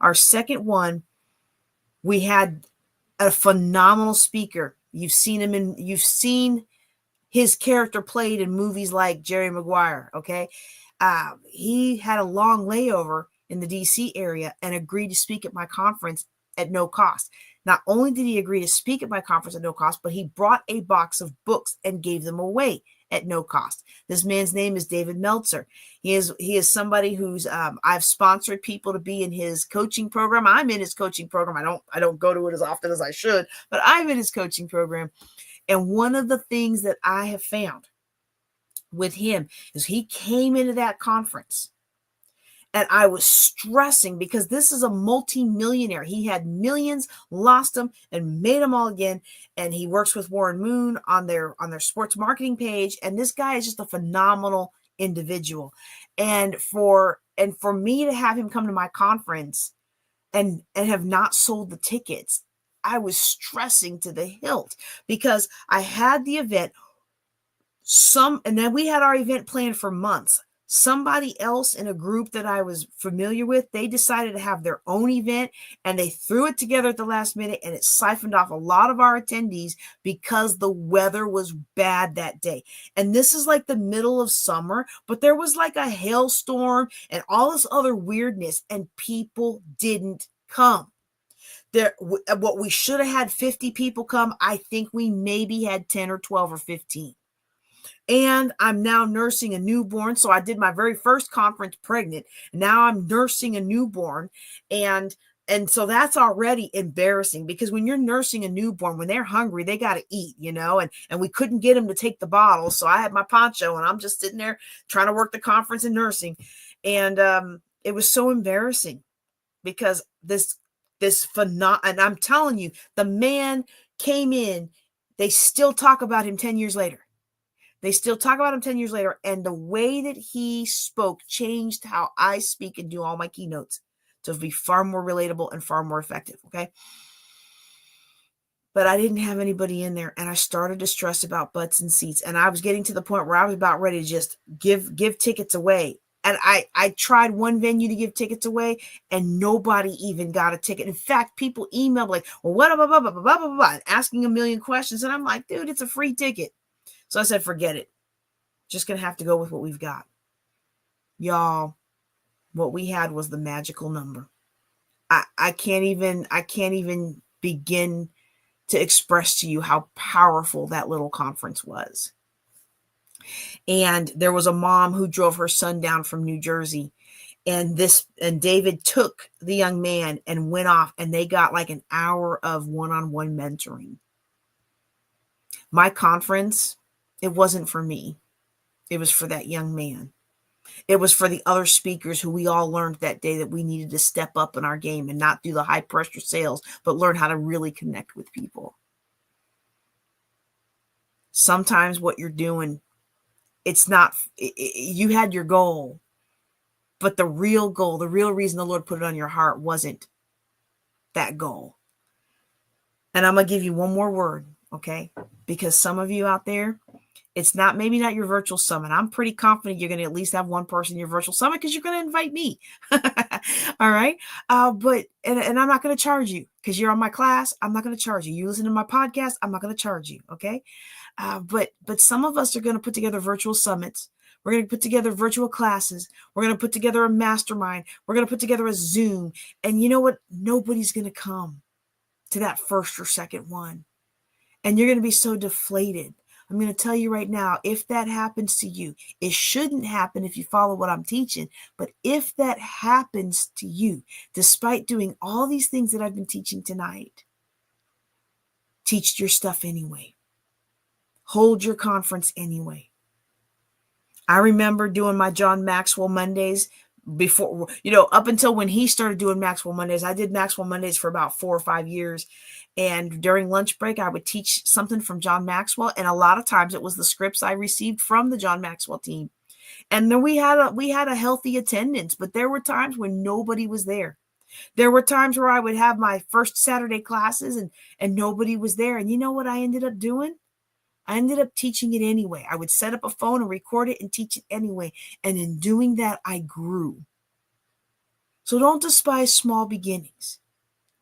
Our 2nd one, we had a phenomenal speaker. You've seen his character played in movies like Jerry Maguire. Okay. He had a long layover in the DC area and agreed to speak at my conference at no cost. Not only did he agree to speak at my conference at no cost, but he brought a box of books and gave them away at no cost. This man's name is David Meltzer. He is somebody who's I've sponsored people to be in his coaching program. I'm in his coaching program. I don't go to it as often as I should, but I'm in his coaching program. And one of the things that I have found with him is he came into that conference and I was stressing, because this is a multi-millionaire. He had millions, lost them, and made them all again. And he works with Warren Moon on their sports marketing page. And this guy is just a phenomenal individual. And for me to have him come to my conference and have not sold the tickets, I was stressing to the hilt, because I had the event. And then we had our event planned for months. Somebody else in a group that I was familiar with, they decided to have their own event, and they threw it together at the last minute, and it siphoned off a lot of our attendees because the weather was bad that day. And this is like the middle of summer, but there was like a hailstorm and all this other weirdness, and people didn't come. What we should have had 50 people come, I think we maybe had 10 or 12 or 15. And I'm now nursing a newborn. So I did my very first conference pregnant. Now I'm nursing a newborn. And so that's already embarrassing, because when you're nursing a newborn, when they're hungry, they got to eat, and we couldn't get them to take the bottle. So I had my poncho and I'm just sitting there trying to work the conference and nursing. And it was so embarrassing, because and I'm telling you, the man came in, they still talk about him 10 years later. They still talk about him 10 years later. And the way that he spoke changed how I speak and do all my keynotes to be far more relatable and far more effective. Okay. But I didn't have anybody in there, and I started to stress about butts and seats. And I was getting to the point where I was about ready to just give tickets away. And I tried one venue to give tickets away, and nobody even got a ticket. In fact, people emailed like, well, what, blah, blah, blah, blah, blah, blah, blah, asking a million questions. And I'm like, dude, it's a free ticket. So I said, forget it. Just going to have to go with what we've got. Y'all, what we had was the magical number. I can't even begin to express to you how powerful that little conference was. And there was a mom who drove her son down from New Jersey, and David took the young man and went off, and they got like an hour of one-on-one mentoring. My conference, it wasn't for me. It was for that young man. It was for the other speakers who we all learned that day that we needed to step up in our game and not do the high pressure sales, but learn how to really connect with people. Sometimes what you're doing, it's not, you had your goal, but the real goal, the real reason the Lord put it on your heart wasn't that goal. And I'm going to give you one more word, okay? Because some of you out there, it's not, maybe not your virtual summit. I'm pretty confident you're going to at least have one person in your virtual summit because you're going to invite me. All right. But I'm not going to charge you because you're on my class. I'm not going to charge you. You listen to my podcast. I'm not going to charge you. Okay. But some of us are going to put together virtual summits. We're going to put together virtual classes. We're going to put together a mastermind. We're going to put together a Zoom. And you know what? Nobody's going to come to that first or second one. And you're going to be so deflated. I'm going to tell you right now, if that happens to you, it shouldn't happen if you follow what I'm teaching. But if that happens to you, despite doing all these things that I've been teaching tonight, teach your stuff anyway. Hold your conference anyway. I remember doing my John Maxwell Mondays before, up until when he started doing Maxwell Mondays. I did Maxwell Mondays for about 4 or 5 years. And during lunch break, I would teach something from John Maxwell. And a lot of times it was the scripts I received from the John Maxwell team. And then we had a healthy attendance, but there were times when nobody was there. There were times where I would have my first Saturday classes and nobody was there. And you know what I ended up doing? I ended up teaching it anyway. I would set up a phone and record it and teach it anyway. And in doing that, I grew. So don't despise small beginnings.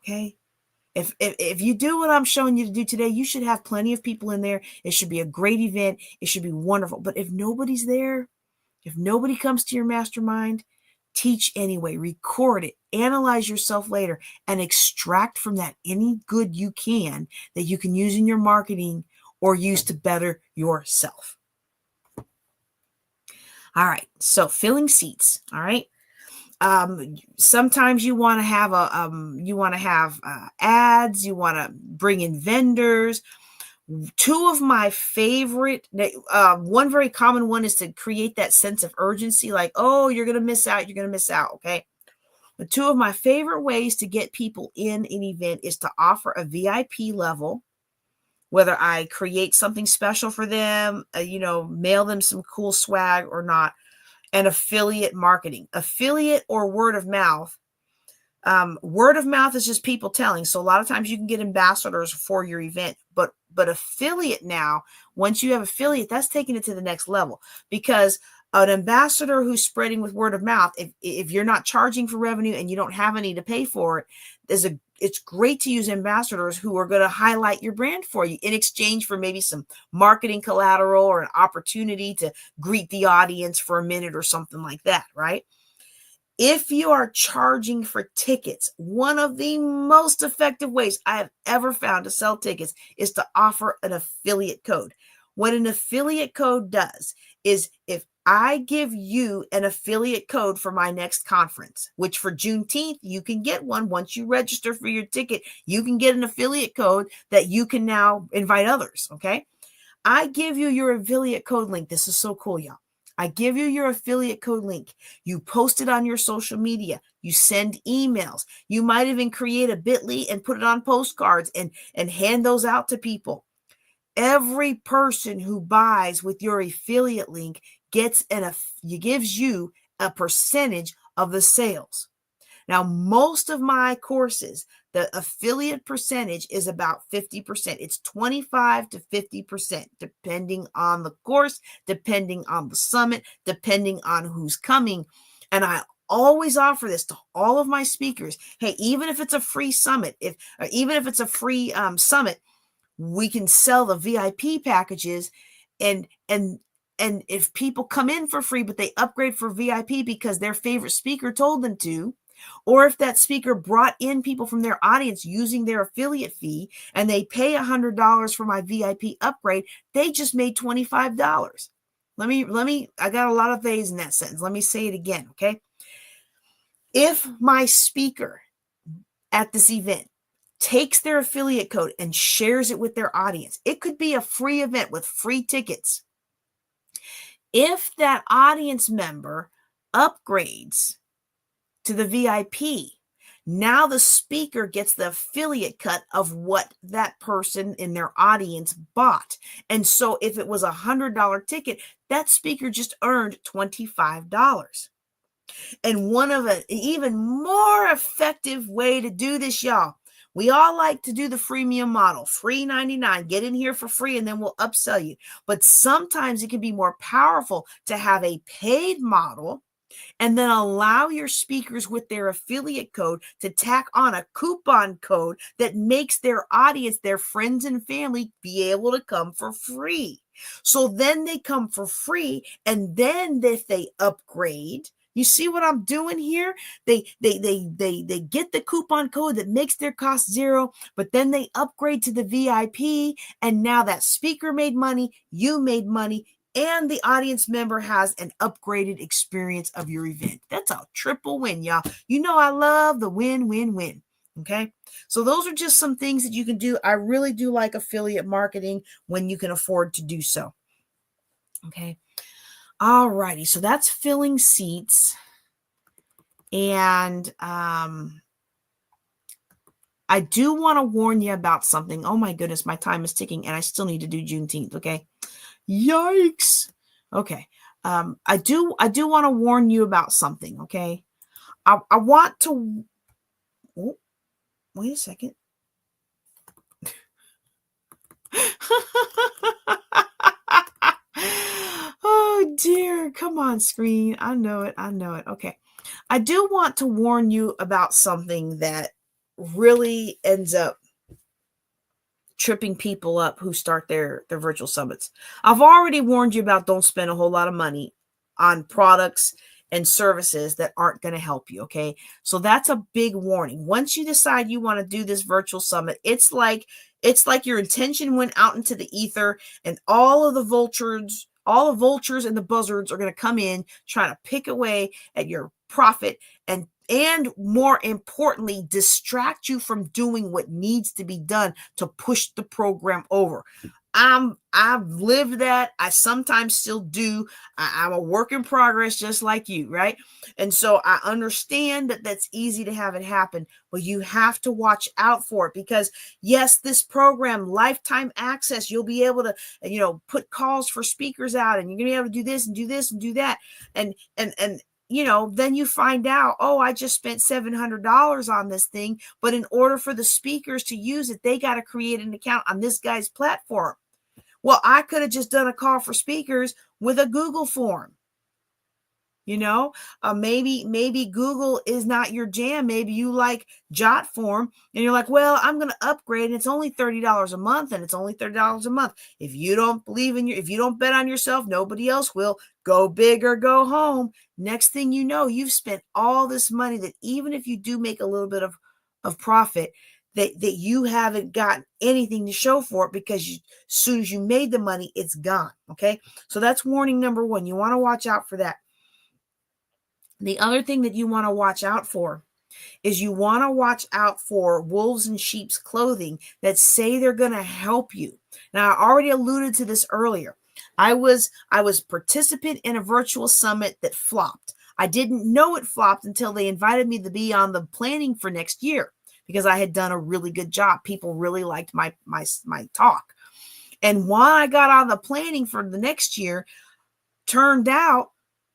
Okay? If you do what I'm showing you to do today, you should have plenty of people in there. It should be a great event. It should be wonderful. But if nobody's there, if nobody comes to your mastermind, teach anyway, record it, analyze yourself later, and extract from that any good you can that you can use in your marketing or use to better yourself. All right. So filling seats. All right. Sometimes you want to have ads, you want to bring in vendors. Two of my favorite, one very common one is to create that sense of urgency, like, oh, you're going to miss out. You're going to miss out. Okay. But two of my favorite ways to get people in an event is to offer a VIP level, whether I create something special for them, mail them some cool swag or not. And affiliate marketing, affiliate or word of mouth. Word of mouth is just people telling. So a lot of times you can get ambassadors for your event, but affiliate now, once you have affiliate, that's taking it to the next level, because an ambassador who's spreading with word of mouth, if you're not charging for revenue and you don't have any to pay for it, it's great to use ambassadors who are going to highlight your brand for you in exchange for maybe some marketing collateral or an opportunity to greet the audience for a minute or something like that, right? If you are charging for tickets, one of the most effective ways I have ever found to sell tickets is to offer an affiliate code. What an affiliate code does is, if I give you an affiliate code for my next conference, which for Juneteenth, you can get one. Once you register for your ticket, you can get an affiliate code that you can now invite others, okay? I give you your affiliate code link. This is so cool, y'all. I give you your affiliate code link. You post it on your social media. You send emails. You might even create a bit.ly and put it on postcards and hand those out to people. Every person who buys with your affiliate link gives you a percentage of the sales. Now, most of my courses, the affiliate percentage is about 50%. It's 25 to 50%, depending on the course, depending on the summit, depending on who's coming. And I always offer this to all of my speakers. Hey, even if it's a free summit, even if it's a free summit, we can sell the VIP packages, and if people come in for free, but they upgrade for VIP because their favorite speaker told them to, or if that speaker brought in people from their audience using their affiliate fee and they pay $100 for my VIP upgrade, they just made $25. I got a lot of things in that sentence. Let me say it again. Okay. If my speaker at this event takes their affiliate code and shares it with their audience, it could be a free event with free tickets. If that audience member upgrades to the VIP, now the speaker gets the affiliate cut of what that person in their audience bought. And so if it was $100 ticket, that speaker just earned $25. And one of an even more effective way to do this, y'all, we all like to do the freemium model, free 99, get in here for free, and then we'll upsell you. But sometimes it can be more powerful to have a paid model and then allow your speakers with their affiliate code to tack on a coupon code that makes their audience, their friends and family, be able to come for free. So then they come for free, and then if they upgrade, you see what I'm doing here? They get the coupon code that makes their cost zero, but then they upgrade to the VIP, and now that speaker made money, you made money, and the audience member has an upgraded experience of your event. That's a triple win, y'all. You know I love the win-win-win. Okay, so those are just some things that you can do. I really do like affiliate marketing when you can afford to do so. Okay, all righty. So that's filling seats. And I do want to warn you about something. Oh my goodness, my time is ticking and I still need to do Juneteenth. Okay. Yikes. Okay. I do want to warn you about something. Okay. I want to, oh, wait a second. Oh dear. Come on, screen. I know it. Okay. I do want to warn you about something that really ends up tripping people up who start their virtual summits. I've already warned you about don't spend a whole lot of money on products and services that aren't going to help you. Okay. So that's a big warning. Once you decide you want to do this virtual summit, it's like your intention went out into the ether and all the vultures and the buzzards are going to come in trying to pick away at your profit and more importantly, distract you from doing what needs to be done to push the program over. I've lived that. I sometimes still do. I'm a work in progress, just like you, right? And so I understand that that's easy to have it happen, but you have to watch out for it because yes, this program, lifetime access, you'll be able to, put calls for speakers out and you're going to be able to do this and do this and do that. And then you find out, oh, I just spent $700 on this thing. But in order for the speakers to use it, they got to create an account on this guy's platform. Well, I could have just done a call for speakers with a Google form. Maybe Google is not your jam. Maybe you like Jot form and you're like, well, I'm going to upgrade and it's only $30 a month and it's only $30 a month. If you don't believe if you don't bet on yourself, nobody else will. Go big or go home. Next thing you know, you've spent all this money that even if you do make a little bit of profit, that you haven't got anything to show for it because as soon as you made the money, it's gone. Okay. So that's warning number one. You want to watch out for that. The other thing that you want to watch out for is you want to watch out for wolves in sheep's clothing that say they're going to help you. Now, I already alluded to this earlier. I was participant in a virtual summit that flopped. I didn't know it flopped until they invited me to be on the planning for next year because I had done a really good job. People really liked my talk. And while I got on the planning for the next year, turned out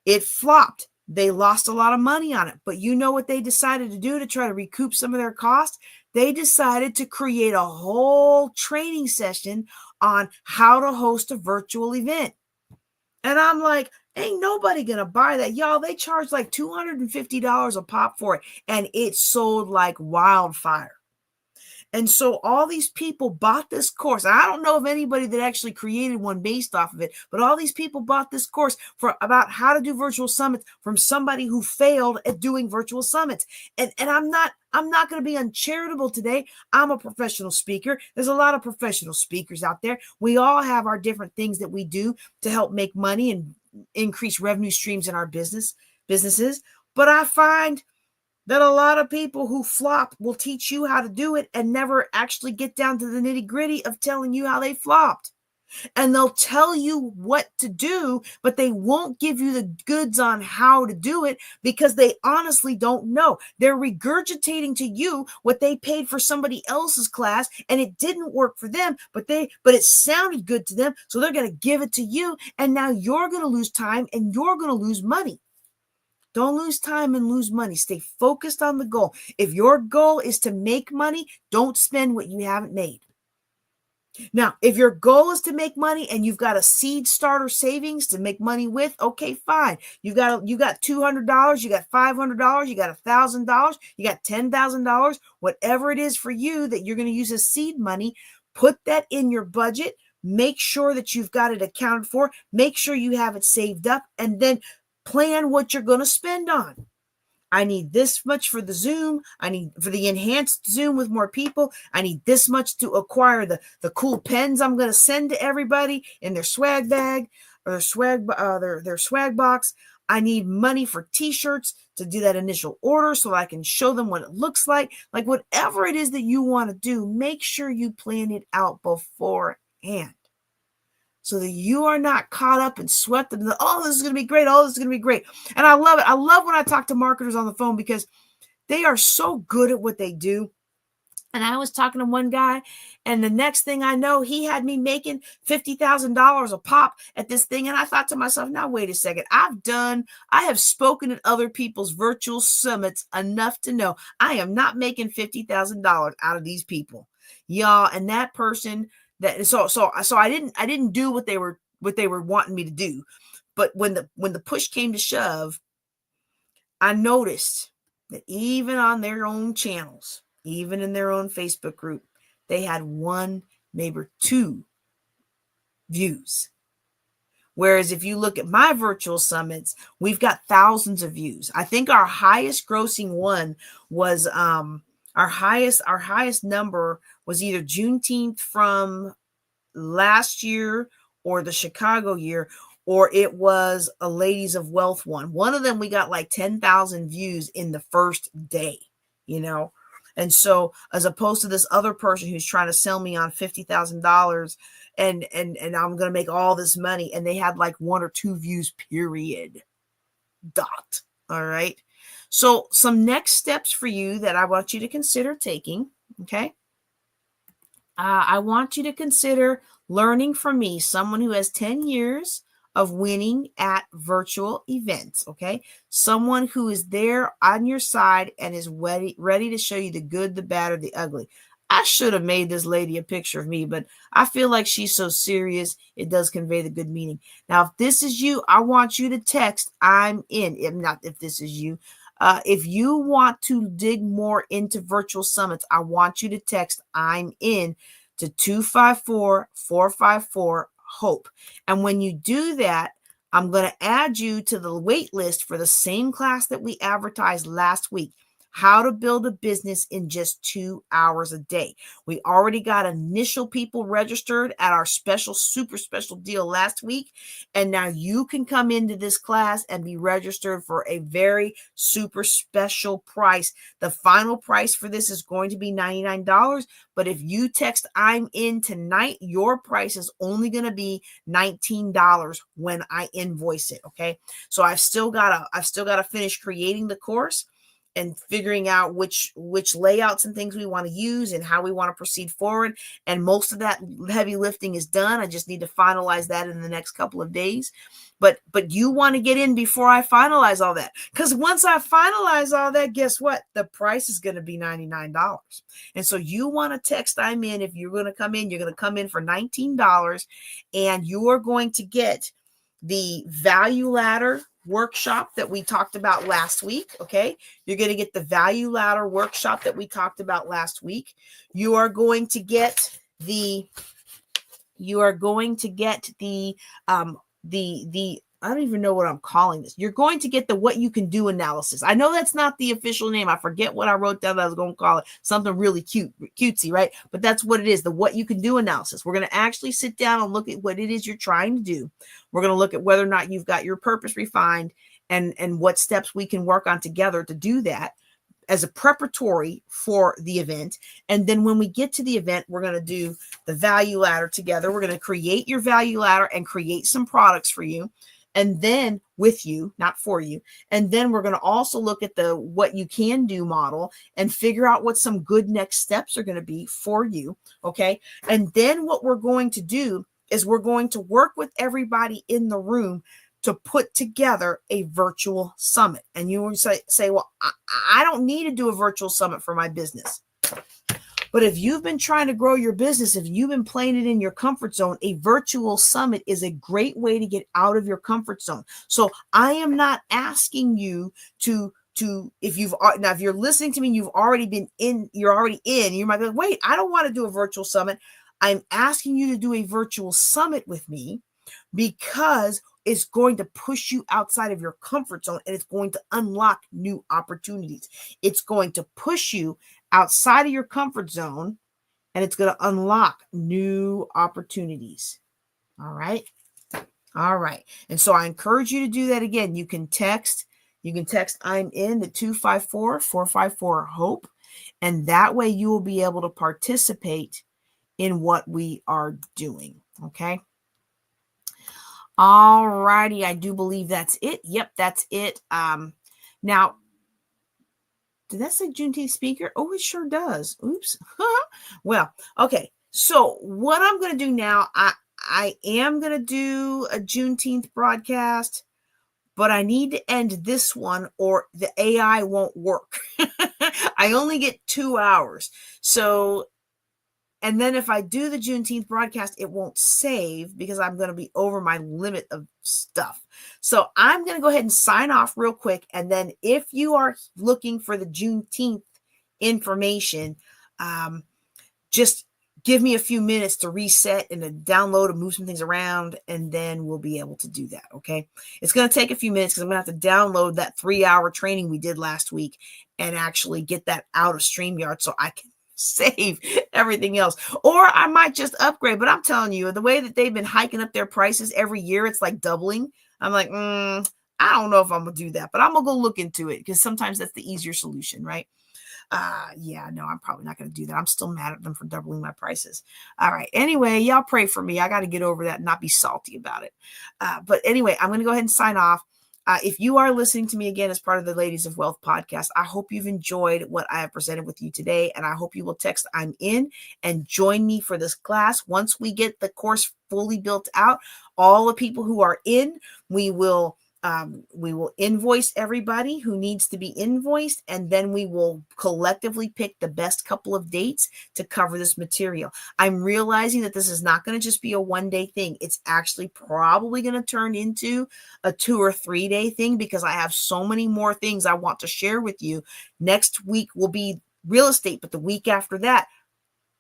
it flopped. They lost a lot of money on it. But you know what they decided to do to try to recoup some of their costs? They decided to create a whole training session on how to host a virtual event. And I'm like, ain't nobody going to buy that. Y'all, they charge like $250 a pop for it. And it sold like wildfire. And so all these people bought this course. I don't know of anybody that actually created one based off of it, but all these people bought this course about how to do virtual summits from somebody who failed at doing virtual summits. And I'm not going to be uncharitable today. I'm a professional speaker. There's a lot of professional speakers out there. We all have our different things that we do to help make money and increase revenue streams in our businesses. But I find that a lot of people who flop will teach you how to do it and never actually get down to the nitty-gritty of telling you how they flopped. and they'll tell you what to do, but they won't give you the goods on how to do it because they honestly don't know. They're regurgitating to you what they paid for somebody else's class, and it didn't work for them, but it sounded good to them, so they're going to give it to you, and now you're going to lose time and you're going to lose money. Don't lose time and lose money. Stay focused on the goal. If your goal is to make money, don't spend what you haven't made. Now, if your goal is to make money and you've got a seed starter savings to make money with, okay, fine. You got $200, you got $500, you got $1,000, you got $10,000, whatever it is for you that you're going to use as seed money, put that in your budget. Make sure that you've got it accounted for. Make sure you have it saved up, and then plan what you're going to spend on. I need this much for the Zoom. I need for the enhanced Zoom with more people. I need this much to acquire the cool pens I'm going to send to everybody in their swag bag or their swag box. I need money for t-shirts to do that initial order so I can show them what it looks like. Like whatever it is that you want to do, make sure you plan it out beforehand, so that you are not caught up and swept in the, oh, this is going to be great. Oh, this is going to be great. And I love it. I love when I talk to marketers on the phone because they are so good at what they do. And I was talking to one guy, and the next thing I know, he had me making $50,000 a pop at this thing. And I thought to myself, now, wait a second. I have spoken at other people's virtual summits enough to know I am not making $50,000 out of these people, y'all. And that person, so I didn't do what they were wanting me to do. But when the push came to shove, I noticed that even on their own channels, even in their own Facebook group, they had 1, maybe 2 views. Whereas if you look at my virtual summits, we've got thousands of views. I think our highest grossing one was our highest number was either Juneteenth from last year or the Chicago year, or it was a Ladies of Wealth one. One of them, we got like 10,000 views in the first day, And so as opposed to this other person who's trying to sell me on $50,000 and I'm going to make all this money, and they had like 1 or 2 views, period. Dot. All right. So some next steps for you that I want you to consider taking. Okay. I want you to consider learning from me, someone who has 10 years of winning at virtual events. Okay. Someone who is there on your side and is ready to show you the good, the bad, or the ugly. I should have made this lady a picture of me, but I feel like she's so serious, it does convey the good meaning. Now, if this is you, I want you to text "I'm in." If this is you, if you want to dig more into virtual summits, I want you to text "I'm in" to 254-454-HOPE. And when you do that, I'm going to add you to the wait list for the same class that we advertised last week. How to build a business in just 2 hours a day. We already got initial people registered at our super special deal last week. And now you can come into this class and be registered for a very super special price. The final price for this is going to be $99. But if you text "I'm in" tonight, your price is only going to be $19 when I invoice it. Okay. So I've still got to finish creating the course and figuring out which layouts and things we want to use and how we want to proceed forward. And most of that heavy lifting is done. I just need to finalize that in the next couple of days. But you want to get in before I finalize all that. Because once I finalize all that, guess what? The price is going to be $99. And so you want to text "I'm in." If you're going to come in, you're going to come in for $19, and you are going to get the value ladder workshop that we talked about last week. Okay. You're going to get the value ladder workshop that we talked about last week. You are going to get the I don't even know what I'm calling this. You're going to get the what you can do analysis. I know that's not the official name. I forget what I wrote down that I was going to call it. Something really cutesy, right? But that's what it is. The what you can do analysis. We're going to actually sit down and look at what it is you're trying to do. We're going to look at whether or not you've got your purpose refined and what steps we can work on together to do that. as a preparatory for the event. And then when we get to the event, we're going to do the value ladder together. We're going to create your value ladder and create some products for you. And then with you, not for you. And then we're going to also look at the what you can do model and figure out what some good next steps are going to be for you. Okay. And then what we're going to do is we're going to work with everybody in the room to put together a virtual summit. And you will say, well, I don't need to do a virtual summit for my business. But if you've been trying to grow your business, if you've been playing it in your comfort zone, a virtual summit is a great way to get out of your comfort zone. So I am not asking you to if you're listening to me, you're already in, you might be like, wait, I don't want to do a virtual summit. I'm asking you to do a virtual summit with me because it's going to push you outside of your comfort zone and it's going to unlock new opportunities. It's going to push you outside of your comfort zone and it's going to unlock new opportunities. All right. All right. And so I encourage you to do that again. You can text I'm in the 254-454-HOPE. And that way you will be able to participate in what we are doing. Okay. All righty. I do believe that's it. Yep, that's it. Now, did that say Juneteenth speaker? Oh, it sure does. Oops. Well, okay. So what I'm going to do now, I am going to do a Juneteenth broadcast, but I need to end this one or the AI won't work. I only get 2 hours. So, and then if I do the Juneteenth broadcast, it won't save because I'm going to be over my limit of stuff. So I'm going to go ahead and sign off real quick. And then if you are looking for the Juneteenth information, just give me a few minutes to reset and to download and move some things around, and then we'll be able to do that. Okay. It's going to take a few minutes because I'm going to have to download that 3-hour training we did last week and actually get that out of StreamYard so I can save everything else. Or I might just upgrade, but I'm telling you, the way that they've been hiking up their prices every year, it's like doubling. I'm like, I don't know if I'm going to do that, but I'm going to go look into it because sometimes that's the easier solution, right? Yeah, no, I'm probably not going to do that. I'm still mad at them for doubling my prices. All right. Anyway, y'all pray for me. I got to get over that and not be salty about it. But anyway, I'm going to go ahead and sign off. If you are listening to me again as part of the Ladies of Wealth podcast, I hope you've enjoyed what I have presented with you today. And I hope you will text I'm in and join me for this class. Once we get the course fully built out, all the people who are in, we will invoice everybody who needs to be invoiced, and then we will collectively pick the best couple of dates to cover this material. I'm realizing that this is not going to just be a one-day thing. It's actually probably going to turn into a 2 or 3 day thing because I have so many more things I want to share with you. Next week will be real estate, but the week after that,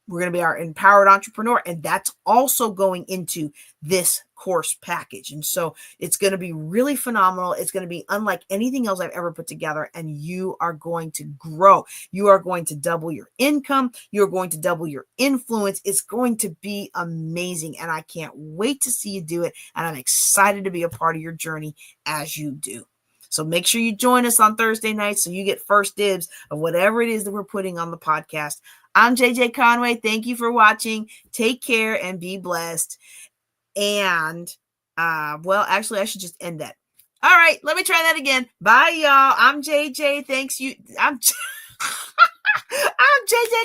we're going to be our empowered entrepreneur. And that's also going into this course package. And so it's going to be really phenomenal. It's going to be unlike anything else I've ever put together. And you are going to grow. You are going to double your income. You're going to double your influence. It's going to be amazing. And I can't wait to see you do it. And I'm excited to be a part of your journey as you do. So make sure you join us on Thursday nights so you get first dibs of whatever it is that we're putting on the podcast. I'm JJ Conway. Thank you for watching. Take care and be blessed. And, well, actually, I should just end that. All right, let me try that again. Bye, y'all. I'm JJ. Thanks you. I'm JJ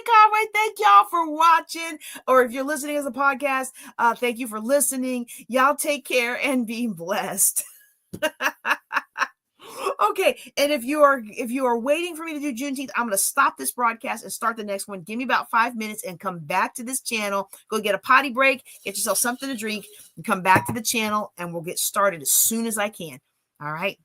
Conway. Thank y'all for watching. Or if you're listening as a podcast, thank you for listening. Y'all take care and be blessed. Okay, and if you are waiting for me to do Juneteenth, I'm going to stop this broadcast and start the next one. Give me about 5 minutes and come back to this channel. Go get a potty break, get yourself something to drink, and come back to the channel, and we'll get started as soon as I can. All right.